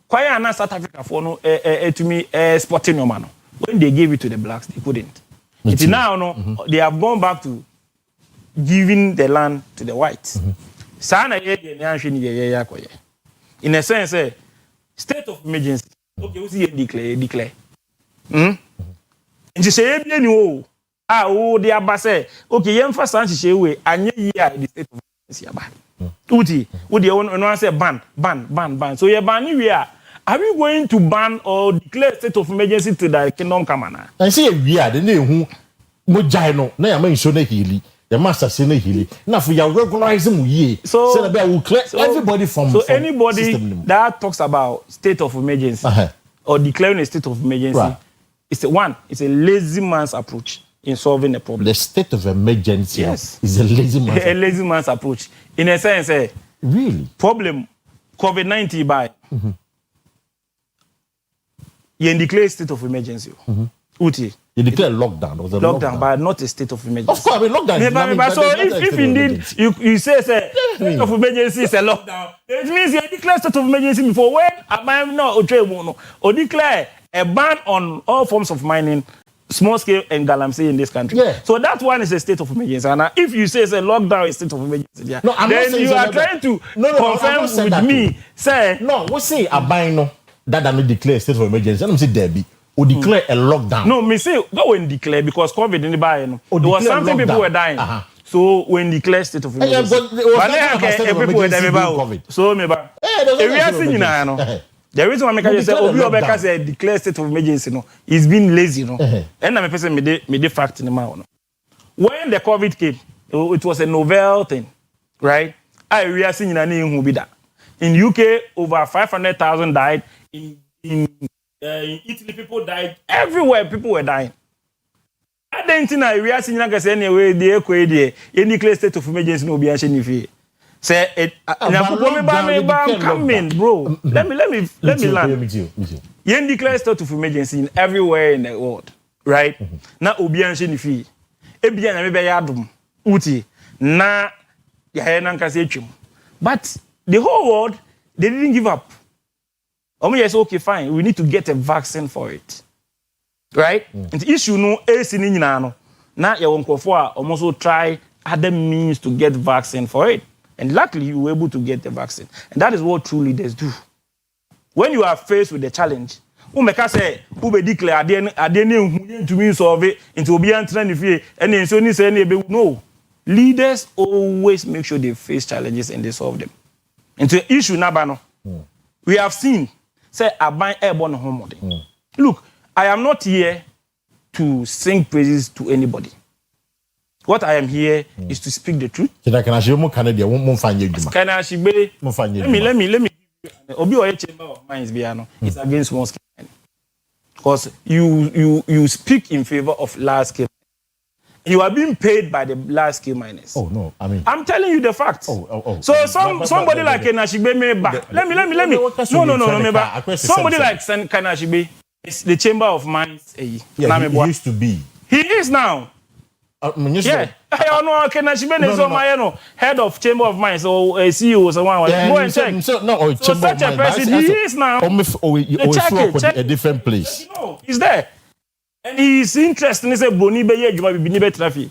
Kwaya na South Africa for no to me sporting no man. When they gave it to the blacks, they couldn't. It's now no. They have gone back to giving the land to the whites. Sana in a sense, state of emergency. Okay, we see declare. And she say, you know, the abase. Okay, you emphasize she way. And you the state of emergency about. Uti, would you want to say ban? So you ban we are we going to ban or declare state of emergency to the kingdom come on? I say we are the name who Mojano. Na ya mention hili. The master say hili. Now for your regularizing ye. So will clear everybody from. So anybody that talks about state of emergency or declaring a state of emergency, it's a lazy man's approach in solving a problem. The state of emergency is a lazy man's approach. In a sense, really problem COVID-19 by you declare state of emergency. Uti. You declare lockdown or the lockdown, but not a state of emergency. Of course, I mean lockdown. So if indeed you say state of emergency is a lockdown, it means you declare state of emergency before when I'm not or declare a ban on all forms of mining, small scale and galamsey in this country. So that one is a state of emergency. And if you say it's a lockdown, is state of emergency, then you are trying to confirm with me. Say no, we say a ban that not declare state of emergency. I'm saying Debbie. Or declare a lockdown. No, me say go and declare because COVID in the buy. There was something people were dying. So when declare state of emergency, people were dying. So me ba. We are seeing now. The reason why I say Obi Obeka say declare state of emergency no, he's been lazy no. And I'm person me the fact in the mouth. When the COVID came, it was a novel thing, right? We are seeing who be that. In UK, over 500,000 died. In Italy, people died. Everywhere, people were dying. I don't think we are seeing anyway. The any clear state of emergency no be actually free. Say come in, bro. Let me land. You declare state of emergency in everywhere in the world, right? Na obi actually free. Ebi na me be yadum. Uti na ya na nkase etwem. But the whole world, they didn't give up. Yes, okay, fine. We need to get a vaccine for it. Right? And the issue no is in now you almost try other means to get vaccine for it. And luckily you were able to get the vaccine. And that is what true leaders do. When you are faced with the challenge, say declare to me solve it into be and then so say no. Leaders always make sure they face challenges and they solve them. And the issue nabano. We have seen say aban airborne home. Look, I am not here to sing praises to anybody. What I am here is to speak the truth. Let me Obi Oye Chamber of Mines Biano is against small scale mining. Because you speak in favor of large scale. You are being paid by the large scale miners. Oh no, I mean I'm telling you the facts. So somebody like Kanashibe let me. No. Somebody like Kanashibe is the Chamber of Mines. He used to be. He is now. Yeah, I know. Can I no head of Chamber of Mines or a CEO or someone? Go and check. No, so such a person, he is now. Check a different place. No, he's there. And he is interested in say boni be ye adwuma bi ni be traffic.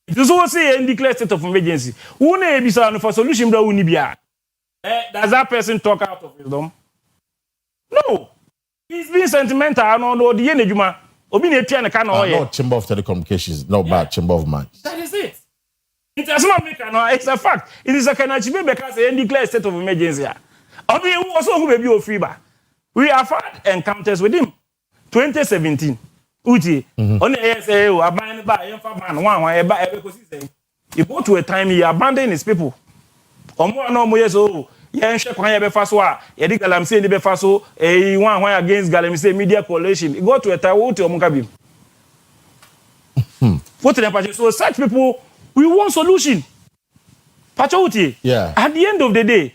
It is also say declare state of emergency. Who na be say for solution bra woni bia. Does that person talk out of wisdom? No. He's being sentimental no the ye na adwuma. Obi na etia ne ka na oye. No Chamber of Telecommunications, no bad Chamber of Mines. That is it. It does not make it's a fact. It is a kind of achievement because they declare state of emergency. Obi also who be o free ba. We have had encounters with him. 2017. Uti on the ASAO abandoned by one he go to a time he abandoned his people. No more years old. Yen shek wan be faso a ye di galamsey ni be faso one against galamsey media coalition. He go to a time what omuka bi. So such people we want solution. Pacho yeah. At the end of the day,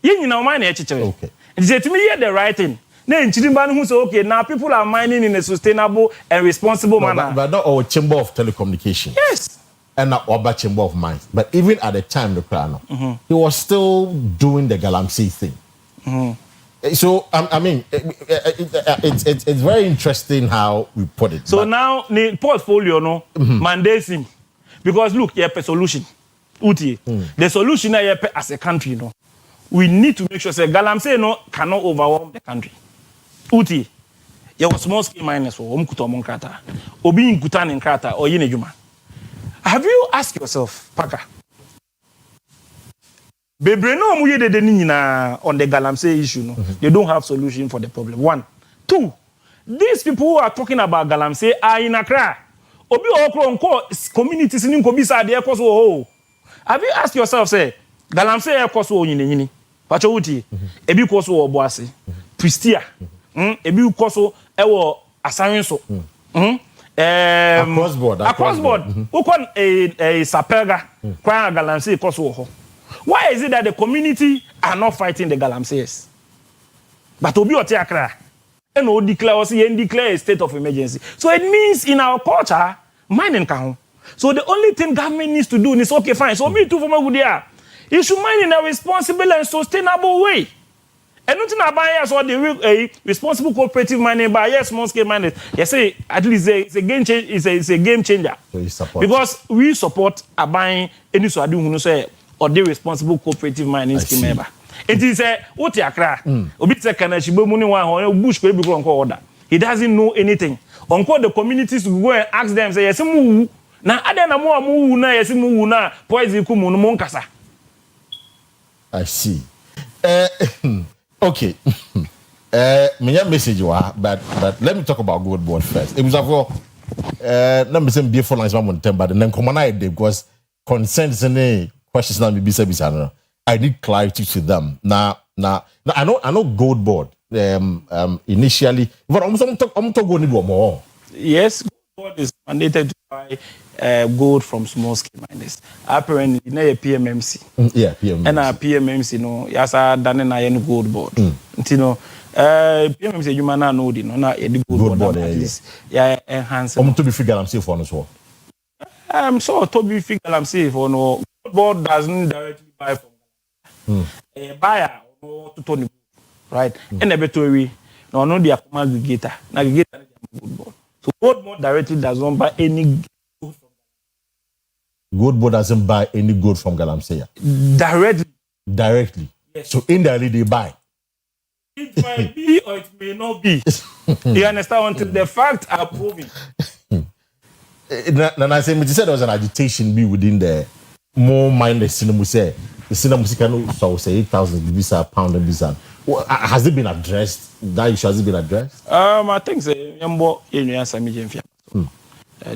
you know mine okay. They say to me hear the right thing. Then who say okay now people are mining in a sustainable and responsible manner. But not our Chamber of Telecommunications. Yes. And not our Chamber of Mines. But even at the time the plan, he was still doing the Galamsey thing. So I mean, it's very interesting how we put it. So now the portfolio no mandates him because look, you have a solution. Uti, the solution as a country no, we need to make sure say Galamsey no cannot overwhelm the country. Uti, you was small scale miners for omkuto monkrata, obi inkuta nkrata or yinejuma. Have you asked yourself, Paka? Bebre no muye de nina on the Galamsey issue no, they don't have solution for the problem. 1, 2. These people who are talking about Galamsey are in Accra. Obi okro nko communities ni nko bisa de ekoso ho. Have you asked yourself say Galamsey ekoso nyini? Pacho uti, ebi koso oboase. Pristia. Ebi koso ewo asanso. Across board. Who con a sapega kwa Galamsey koso ho. Why is it that the community are not fighting the Galamseyers? But obi ote Accra and o declare a state of emergency. So it means in our culture mining can. So the only thing government needs to do is okay fine. So me too for my good year. You should mine in a responsible and sustainable way. And nothing about yes or the responsible cooperative mining by yes small scale miners. Yes, say at least it's a game change. It's a game changer. So you support because we support buying any so adu who say or the responsible cooperative mining scheme member. It is a what Accra. Obi say kana shibo mu ni wan bush ko ebi ko order. He doesn't know anything. Onko the communities to go and ask them say yes mu na ade na mu na yes mu na poison ku mu no mo nkasa. I see. Okay. My message was, but let me talk about Gold Board first. It was for let me say before lines one time, but then come on I did because concerns and questions now be said. I need clarity to them. Now I know Gold Board initially, but I'm going to go more. Yes, Gold Board is mandated to buy gold from small scale miners. Apparently, in a PMMC. Yeah, PMMC. And a PMMC, no, yes, I done in Gold Board. You know, PMMC, you might not know the no, not a gold board. Yeah, enhance. I'm to be figure I'm safe for as well. I'm so to be figure I'm safe for no. Gold Board doesn't directly buy from a buyer or to Tony, right? And a better way, no, they are aggregator. Aggregator Gold Board. So Gold Board directly does not buy any gold from Gold Board doesn't buy any gold from Galamsey. Directly. Yes. So indirectly they buy. It might be or it may not be. You understand? Until the facts are proven. And I said there was an agitation be within the more minded cinema say the cinema can so say 8,000 visa pound and visa. Has it been addressed? That issue has it been addressed? I think say Yambo in the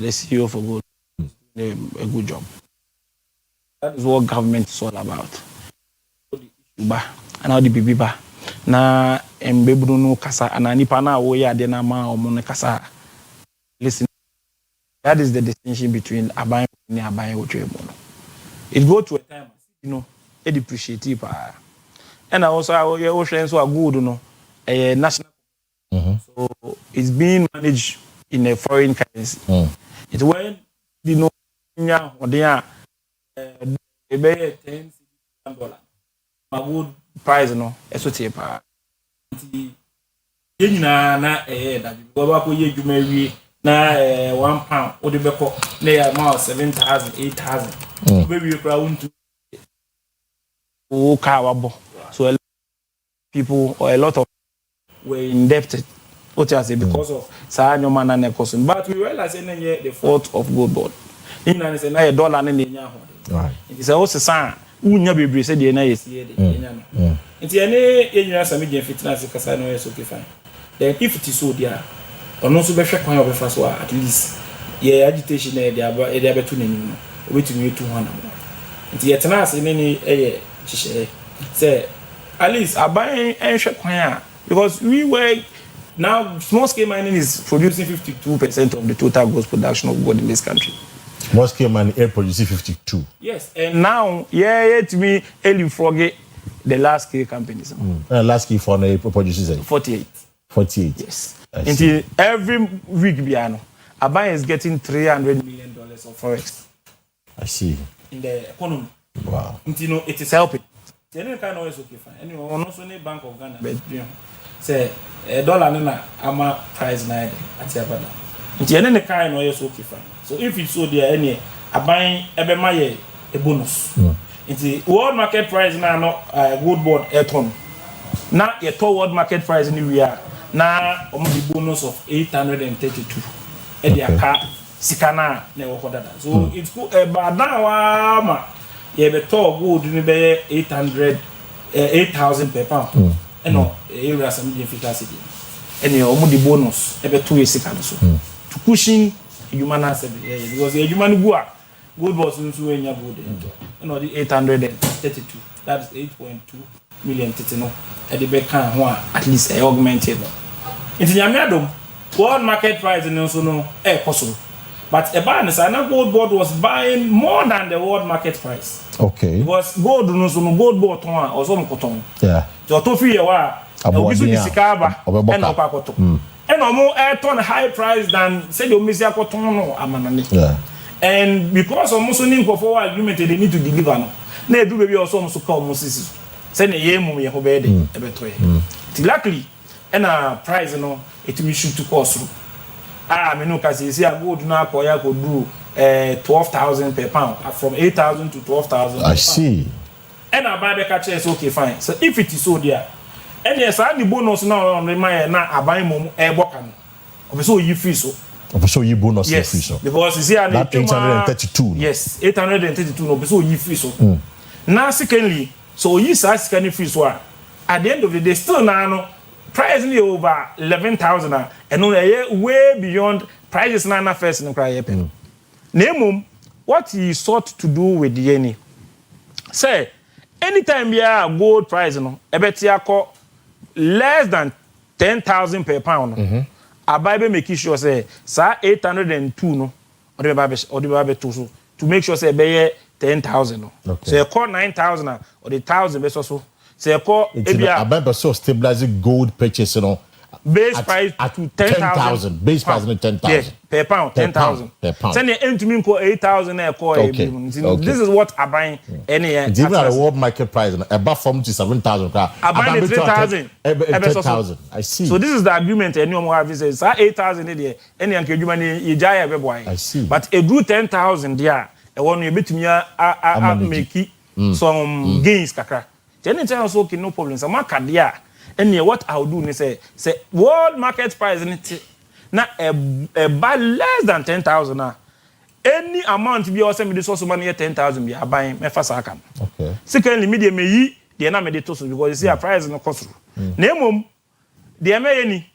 CEO for Gold a good job. That is what government is all about. And how the bibiba na embebru no kasa ananipa na wo ya de na ma omo kasa. Listen, that is the distinction between aban and aban otwemo. It go to a time, you know, it depreciate pa. And also our friends who are good, you know, a national. So it's being managed in a foreign currency. It's when you know nya ode a e be $10 my gold price no eso tie pa nti ye nyina na da bi go ba ko ye dwuma wi na £1 ode be ko na ya ma 7,000 8,000 be wi kra wontu o ka wabo so a lot of people or a lot of were indebted because of sa nyoma na nekosun but we realize the fault of gold board ina say na $1 na nya ho right it say o sesa unya bebre say de na yesie de nya no nti ene enyira sami je fitness kasa no yes okay fine then if it is so there ono so be hwe kwan obefa so at least ye agitation na de aba de abetu nanim no obetumi etu ho na nti ye tena ase ne chishere say at least aban enhwe kwan because we were now small scale mining is producing 52% of the total gross production of gold in this country. Small scale mining is producing 52. Yes, and now to me leapfrog the large scale companies. Large scale for produces 48. 48. Yes. Until every week Biano, Aban is getting $300 million of forex. I see. In the economy. Wow. Until it is helping. Any kind of okay fine. Anyway, also any Bank of Ghana, but say $1 na ama price na ati abada. Nti ene ne kind no yes okay fine. So if it's so there any aban ebe ma ye a bonus. Nti world market price na no gold board eton. Na ye to world market price ni we are na the bonus of 832. E dia ka sikana na wo hodada. So it's go ba na wa ma ye be to gold ni be 8,000 per pound. No area some efficacy and the bonus ebe 2 years so to pushing human asset because the human gold boss nso enya gold the 832 that is 8.2 million titino e dey be kan ho at least augmented no nti nyame adom world market price nso no possible but a buy and gold board was buying more than the world market price. Okay. Because gold no gold board ton or some cotton. Yeah. So to fi wa obisu di sikaba and okwakoto. And omo ton high price than say the omisi akoton no amanane. Yeah. And because almost only for agreement they need to deliver no. Na edu baby also almost ka almost sisi. Say na ye mum ye ho be de e betoye. Luckily and price no it me shoot to cost. Me no kasi see a gold na akoya ko do 12,000 per pound from 8,000 to 12,000. I see. And I buy the catch is okay fine. So if it is so there, and yes, I the bonus now on my na I buy mom bokan. So you free so. So you bonus yes, free so. because you see I that 832. Yes, 832 no so you free so. Now secondly, so you say can free so at the end of the day still now price nearly over 11,000 and way beyond prices na first no cry happen. Nemum what he sought to do with the yen say anytime ya gold price no ebetia ko less than 10,000 per pound abai make sure say sa 802 no odi ba to so to make sure say be 10,000 no so you call 9,000 or the 1,000 be so say call ebia abai so stabilize gold purchase no base price to 10,000 base price no 10,000 yes, per pound 10,000 per pound send the to me 8,000 na call this is what I buy any even at the world market price above from to 7,000 I buy 3,000 10,000 I see so this is the agreement anyone have says 8,000 there any ankedwuma ni ejaya be boy I see but a do 10,000 there e won you betumi make some gains kakra then tell us okay no problem so market there and what I'll do is say world market price na a buy less than 10,000 now. Any amount be also me the source money 10,000 be buying me first account. Okay. Secondly, me dey me yi dey na me dey to so because you see a price no cost. Na mum dey me any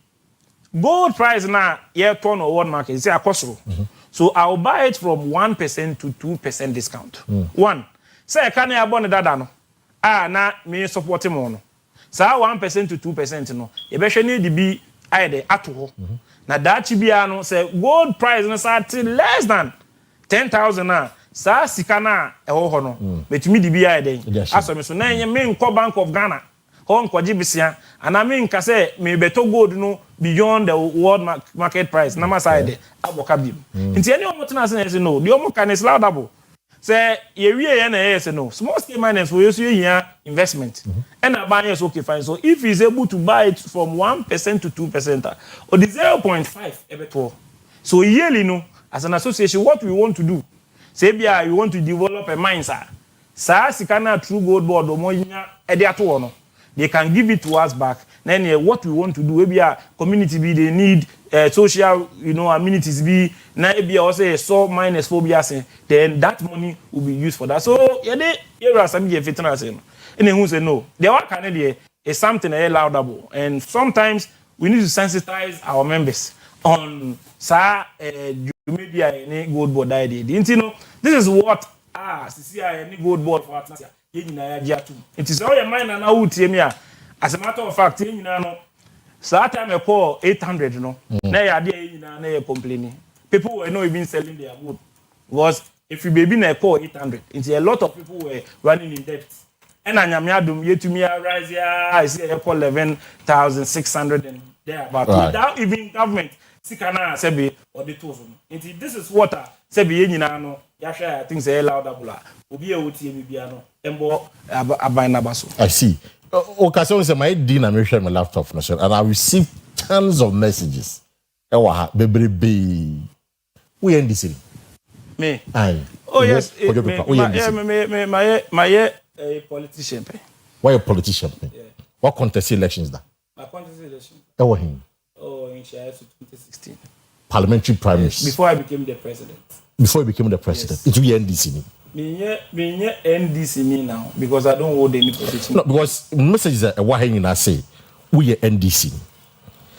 gold price na ye turn on world market see a cost. So I'll buy it from 1% to 2% discount. One. Say can I abon dada no. Na me support mo no. Sa 1% to 2% no e be hwe ne di bi aide ato ho na dachi bia no say gold price no sa less than 10,000 na sa sika na e ho ho no betumi di bi aide aso me so na enye me nko Bank of Ghana Hon kwaji bisia. And I mean kase me beto gold no beyond the world market price. Na side aboka bi. Nti any omo tena say no. The omo can is laudable. Say ye wie na say no. Small scale miners for use here investment. And a buyer is okay fine. So if he's able to buy it from 1% to 2%, or the 0.5 ebeto. So yearly no, as an association, what we want to do, say we want to develop a mine, sir. Sir, Sikana True Gold Board or Moya Ediato, they can give it to us back. Then what we want to do, maybe a community be they need social, amenities be na be also so minus phobia, then that money will be used for that. So here are some veterans saying, and who say no, the work Canada is something laudable, and sometimes we need to sensitize our members on media any gold board idea. Didn't you know? This is what any gold board for Atlantic. It is all your mind and out here. As a matter of fact, you know, so that time I call 800, you know. Now you're complaining. People were not even selling their gold. Because if you baby na call 800, it's a lot of people were running in debt. And I am yet to me rise here. I see I call 11,600 and there about without even government. Sikana sebi or the two of them. This is what sebi yenina no yasha things say laudable. Obi e oti biano embo abana baso. I see. Occasion say my din na me share my laptop na and I received tons of messages. Ewa bebrebe. We end this city. Me. Aye. Oh yes. My a politician. Why a politician? Yeah. What contest elections that? My contest election. Ewa him. Oh, in 2016. Parliamentary primaries. Before I became the president. Before you became the president. Yes. It will be NDC. Me NDC now because I don't hold any position. No, because messages are why I say we are NDC.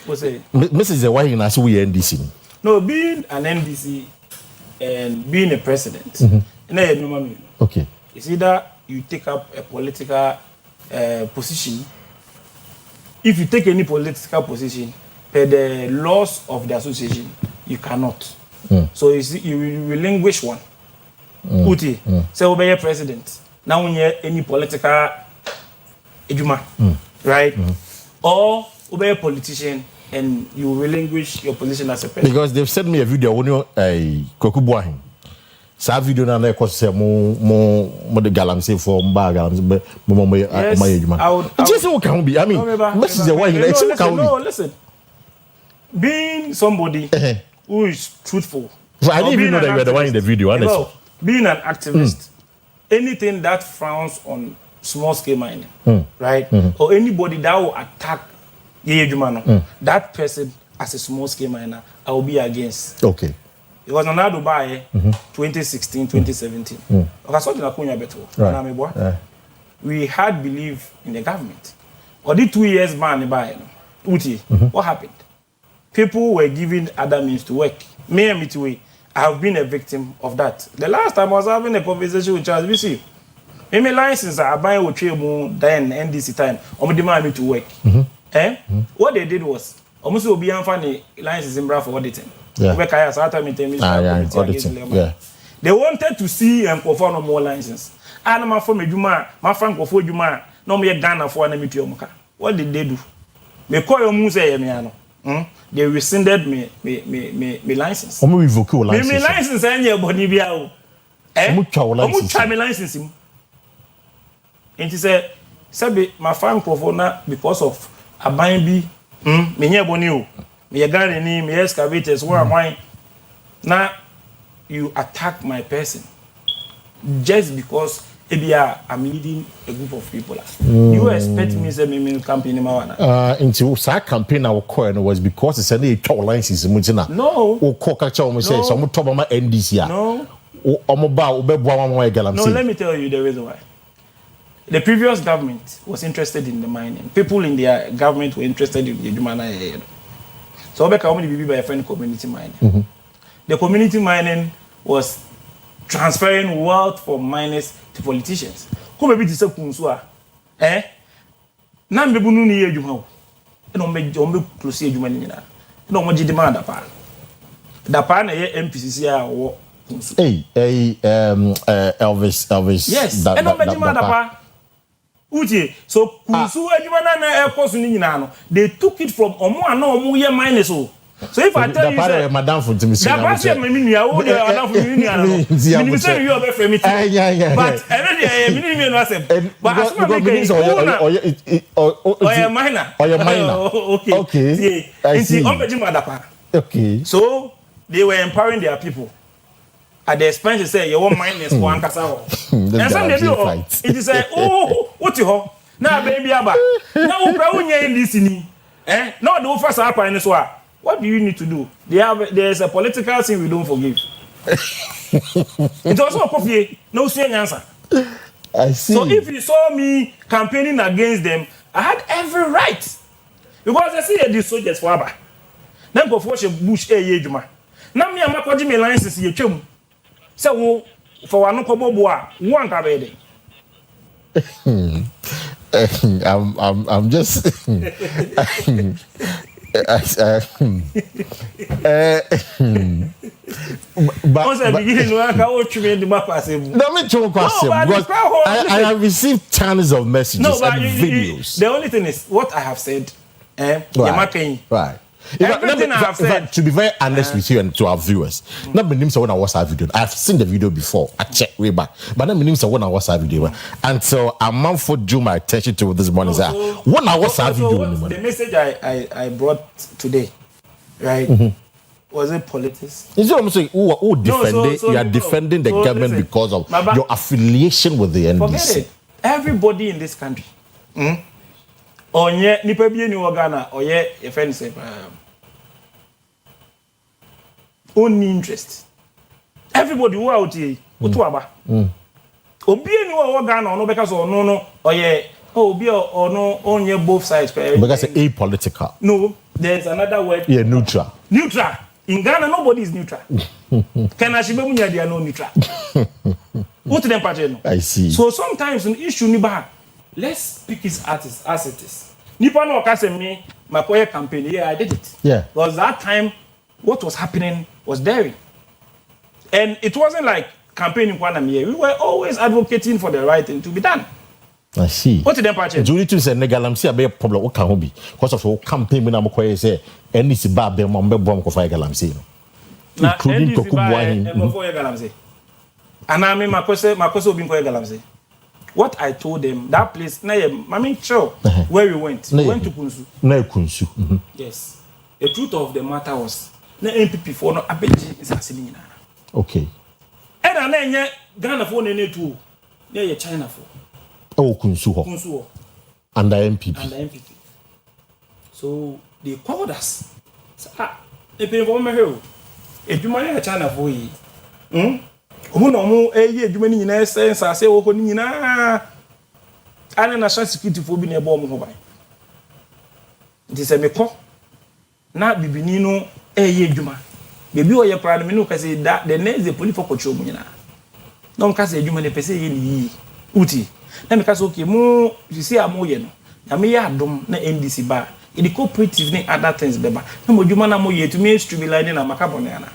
What's it? Messages are why I say we are NDC. No, being an NDC and being a president. Okay. It's either you take up a political position. If you take any political position, per the laws of the association, you cannot. So you relinquish one. Uti, say obey your president. Now when you're any political ejuma, right? Or obey a politician and you relinquish your position as a president. Because they've sent me a video when you Kokubuahin. Sa video na na ko say mo de galamse for mba galamse mo my ejuma. Just what can be? I mean, message why no, listen. Being somebody who is truthful. So I didn't even know that you were the one in the video, honestly. Being an activist, anything that frowns on small scale mining, right? Or anybody that will attack that person as a small scale miner, I will be against. Okay. It was an Dubai 2016, 2017. We had belief in the government. Or the 2 years ban what happened? People were given other means to work. Me and me I have been a victim of that. The last time I was having a conversation with Charles BC. My license I buy with then NDC time. Demand me to work. What they did was almost will be funny license in Bra for auditing. Yeah. They wanted to see and perform no more license. And my from Juma, my frank of Juma, no me Ghana for an Emituomoka. What did they do? Me call your muse they rescinded me license. Me revoke your license. Me license any body biao. Me license him. And he said, "Sabi my frank of na because of a bi me nye boni o. Me Ghana ni me excavators why now you attack my person just because I'm leading a group of people. You expect me to me campaign into that campaign our core was because it's a top license no or coca say some top of my NDC. No. No, let me tell you the reason why. The previous government was interested in the mining. People in their government were interested in the human. So I only be by a friend community mining. The community mining was transferring wealth from miners to politicians. Come be this kunsua. Na mbebu nu ni ejuma o. E no me close ejuma ni na. E no mo ji demand pa. Da pa na ye MPCC a wo kunsu. Elvis. Yes. E no me demand pa. Uche, so Kunsu Edumana na Kosu Ninano, they took it from Omo and no Omo minus. So if I tell you that Madame for Timmy, that was a Minia, or Madame for Minia, you say you are very yeah. But every minimum was a but as or minor. Okay. I see. Okay. So they were empowering their people. At the expense, they say, you won't mind this one castle. And some they do it is a what you ho now, baby, Abba. Now, we're in this no, the first up in this one. What do you need to do? There's a political thing we don't forgive. It's also a coffee, no saying answer. I see. So if you saw me campaigning against them, I had every right. Because I see these soldiers for Abba. Then go for bush a juma. Now me and my cousin alliances you chum. So for one kobo boa, one kabede. I'm just but I have received tons of messages and videos. The only thing is what I have said. Right. Everything I have said. To be very honest with you and to our viewers, not my name when I watched that video. I've seen the video before. I checked way back, but not my name when I watched that video. And so a month for drew my attention to this morning. When I watched that video, the message I brought today, right? Was it politics? Is it almost saying you are defending the government because of your affiliation with the NDC? Forget it. Everybody in this country. Onye nipa bi eni Ghana oye e friend say only interest. Everybody who out here otu aba. Obi eni wo Ghana ono beka so no oye obi ono onye both sides. Because it's apolitical. No, there's another word. Yeah, neutral. Neutral. In Ghana nobody is neutral. Kana shibe munya dia no neutral. What them party no? I see. So sometimes an issue ni ba. Let's pick his artist as it is. Nipa no okase me makoye campaign. Yeah, I did it. Yeah. Because that time, what was happening was daring. And it wasn't like campaigning one year. We were always advocating for the right thing to be done. I see. What did them party? Julie to say negalamsi abe problem what can be because of your campaign when I'm koye say any si ba be mo be bom ko fa galamsi no. Including Toku Boahin. And I mean makose obi ko galamsi. What I told them, that place, where we went to Kunsu. Kunsu. Yes. The truth of the matter was, na MPP for no abeji is asini na. Okay. And then Ghana for ne too. Ne China for. Oh, Kunsu. Kunsu. Under MPP. Under MPP. So they called us. They pay for me here. If you money China for you. Omo edwuma ni nyina sense ase wo ko ni nyina ana national security fo bi na ebo omo ho ban nti se me ko na bibini no edwuma bebi o ye pra no me no ka say the next the police for control mu nyina no ka say edwuma ne pese ye ni uti na me ka say okay mu sisi amo ye no na me ya adom na NDC ba the cooperative ni other things beba na mo edwuma na mo ye to me streamline na makabone ana.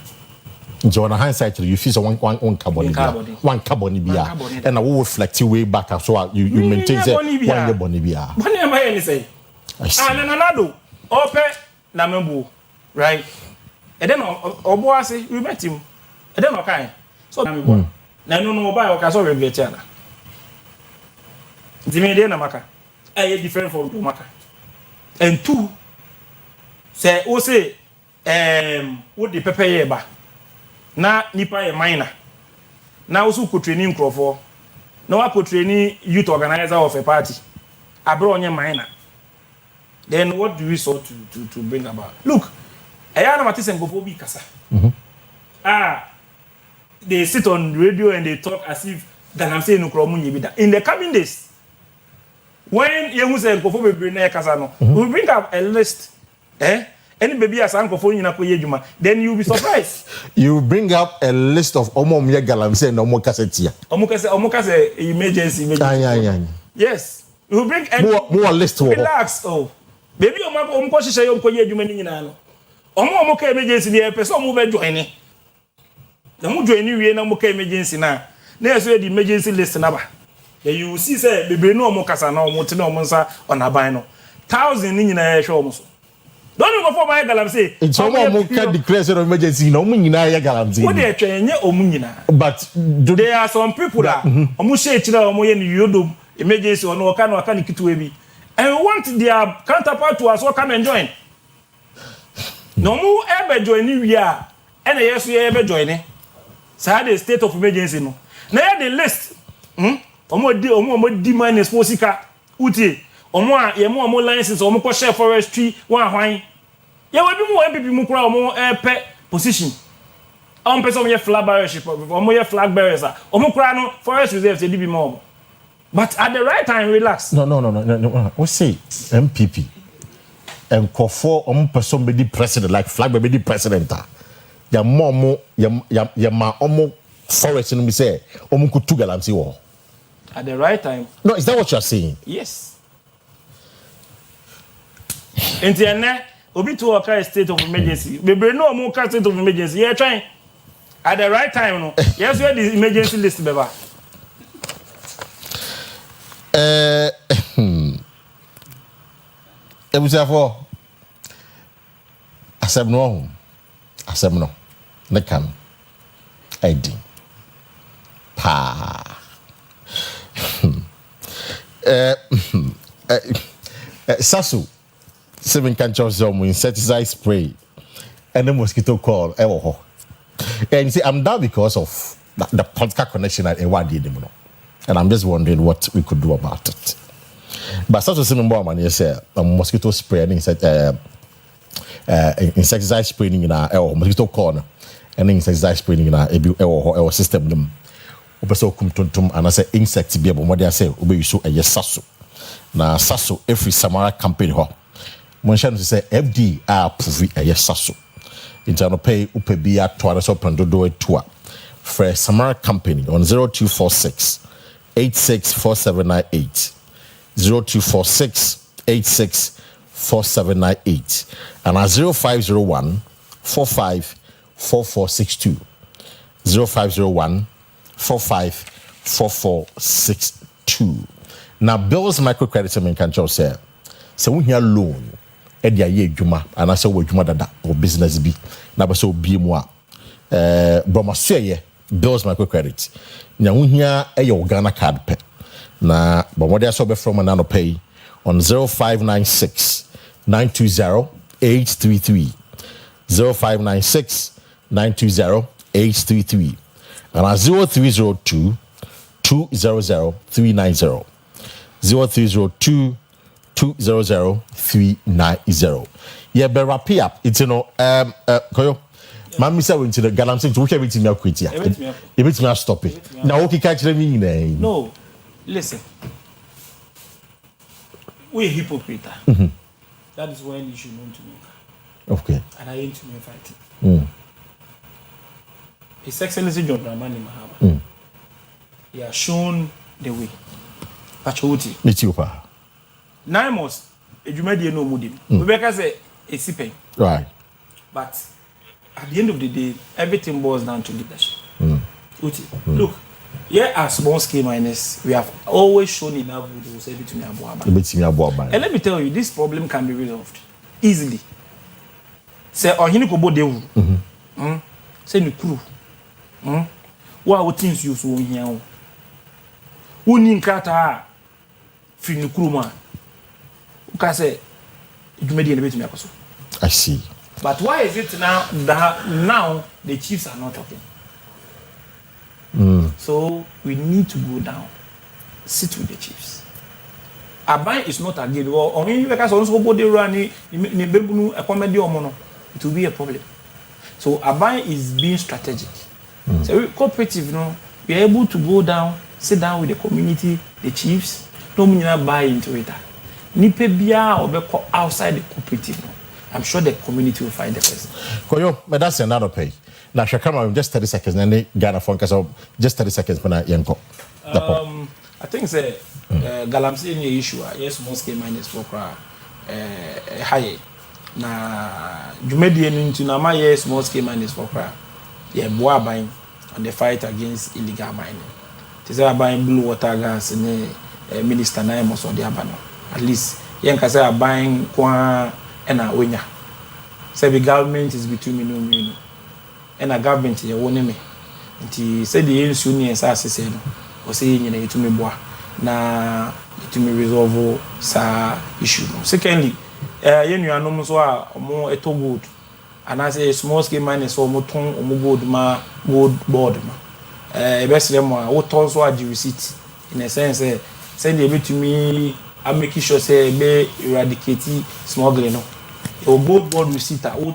So on hindsight, you feel one carbon, and I will reflect you way back. So you maintain that 1 year bonibia. One year, my say. And another open Nambu, right? And then Oboase, we met him. And then okay. So Nambu. No buy or castle regulator. The media Namaka. I different from Maka. And two say, oh, say, what the pepper ye ba. Na nipa e minor na also ko training crofo na wa ko training youth organizer of a party abro onye minor. Then what do we sort to bring about? Look, aya na matisen gofo bi kasa. They sit on radio and they talk as if Ganamse no kromu nyi bi da. In the coming days, when you say gofo be bring na kasa no, we bring up a list any baby as uncle for you, then you'll be surprised. You bring up a list of Omomia Galamse and Omokasetia. Omokase emergency. Yes. You bring more list. Relax. Oh. Baby, Omko say Omko Jumanino. Omoka emergency, the person move joining. The Mujo anyway, no more emergency now. There's the emergency list number. you will see say bebre no omo kasa na omo te na omo nsa on aban no 1,000 ni nyina ye hwe omo so don't go for my galamsey it's omo can declare of emergency no omo nyina ye galamsey what dey twenye omo nyina but there are some people that omo share chira omo ye ni yodom emergency ono oka na oka ni kitwe bi and we want their counterpart to also come and join no mu ebe join ni wi a ene yeso ye ebe join ni say the state of emergency no na ye the list omo di minus posika utie omo a ye mo license omo ko share forestry wan hwan ye we bi mu MPP mu kura omo pe position on person ye flag bearership omo ye flag bearers omo kura no forest reserve say di bi mo but at the right time relax no we say MPP and for person be the president like flag be the president ya mo ya ma omo forest no be say omo ko tu galamsey wo at the right time. No, is that what you're saying? Yes. Entienne obi to oka state of emergency bebre no mo ka state of emergency you trying at the right time no yes where the emergency list beba ebusafo asem no ne kan id pa Sasu seven can choose some insecticide spray and the mosquito call and you see I'm down because of the political connection and what did them and I'm just wondering what we could do about it. But Sasu seven more man say mosquito spray and insecticide spraying in our mosquito corner and insecticide spraying in our system them. Opeso kum tontom anase insect bi abo mode ase obeyiso eye saso na saso every samara campaign ho mo nhyɛ no say FD approve eye saso internal pay upebi ato anase opandodo atua for samara company on 0246 864798 0246 864798 and 0501 454462 0501 454462. Now bills microcredit me can just say so we hear loan e dia ye adwuma ana say wo adwuma dada or business bi na be so bi mu a bromaso ye bills microcredit nya wo hia e ye Ghana card pe na bomode so be from na no pay on 0596 920 833 0596 920 833 and 0302 200 390 0302 200 390. Yeah, be wrap up. It's koyo. Mami say we into the galamsey to we be me quit here. You bet me stop it. Now okay catch me no. Listen. We hypocrite. That is when you should know to me. Okay. And I ain't to me fighting. His Excellency John Dramani Mahama. He has shown the way. Pachuti. Meet you, pa. 9 months. Ejumedi no mudim. Rebecca say it's sipping. Right. But at the end of the day, everything boils down to leadership. Uti. Look, here as small scale miners, we have always shown enough to say between Abuaba. And let me tell you, this problem can be resolved easily. Say ohini ko bodewu. Say ni crew. What things you so here? Uni nkata fi ni crew man. Uka say dwumedi na betumi akoso. I see. But why is it now that now the chiefs are not talking? So we need to go down, sit with the chiefs. Aban is not again. Or only because also body run ni bebunu a comedy omono. It will be a problem. So Aban is being strategic. So we cooperative, we are able to go down, sit down with the community, the chiefs. No mean buy into it. Nipe bia or outside the cooperative. I'm sure the community will find the person. Koyo, but that's another pay. Now, Shakama, just 30 seconds, and then Ghana phone because just 30 seconds when I yanko. I think the galamsey any issue. Yes, most came minus for high. Na Jumedi into Nama yes, most came minus for yeah, boa buying on the fight against illegal mining. They say buying blue water gas in a minister na emo so de aba no. At least yen ka say buying kwa na onya. Say the government is between me and a government ye won me. Nti say the ensu ni ensa asese no. O say yin na yetumi boa na yetumi resolve sa issue no. Secondly, yen nuanom so a omo eto gold. And I say small scale miners so omo ton omo gold board ma. Best them what also the receipt in a sense send it to me. I'm making sure say be eradicate smuggling no. O gold board receipt who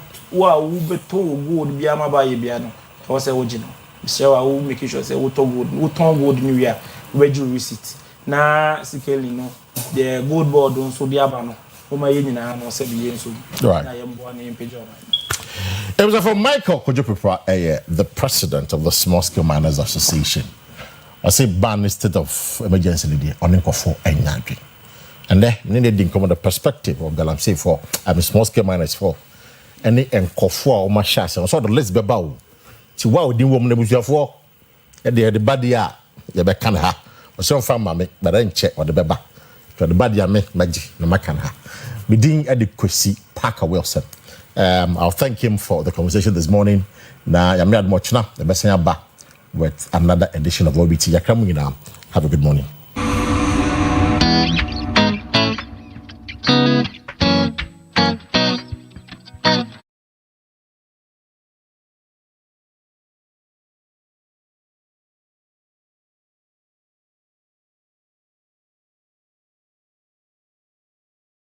be to gold be ama buy bia no. I say original. Mr. Who making sure say who ton gold new year we do receipt. Na sikeli no the gold board on so the aba no. O ma yin na no say be yen so. Right. Na yem bo na yem page. It was from Michael Kojopipa, the president of the Small Scale Miners Association. I say ban state of emergency on Inkofo and Yandri. And then they didn't come on the perspective of Galamsey for small scale miners for any Nkofo or Mashas and so the list bebao. To wow, the woman was for the body are the Bekanha or some farmer, but then check or the beba. To the body I make magic, the Makanha. Within at the Kwesi Parker Wilson. I'll thank him for the conversation this morning. Now, I'm not much now. The best thing about with another edition of OBT. Have a good morning.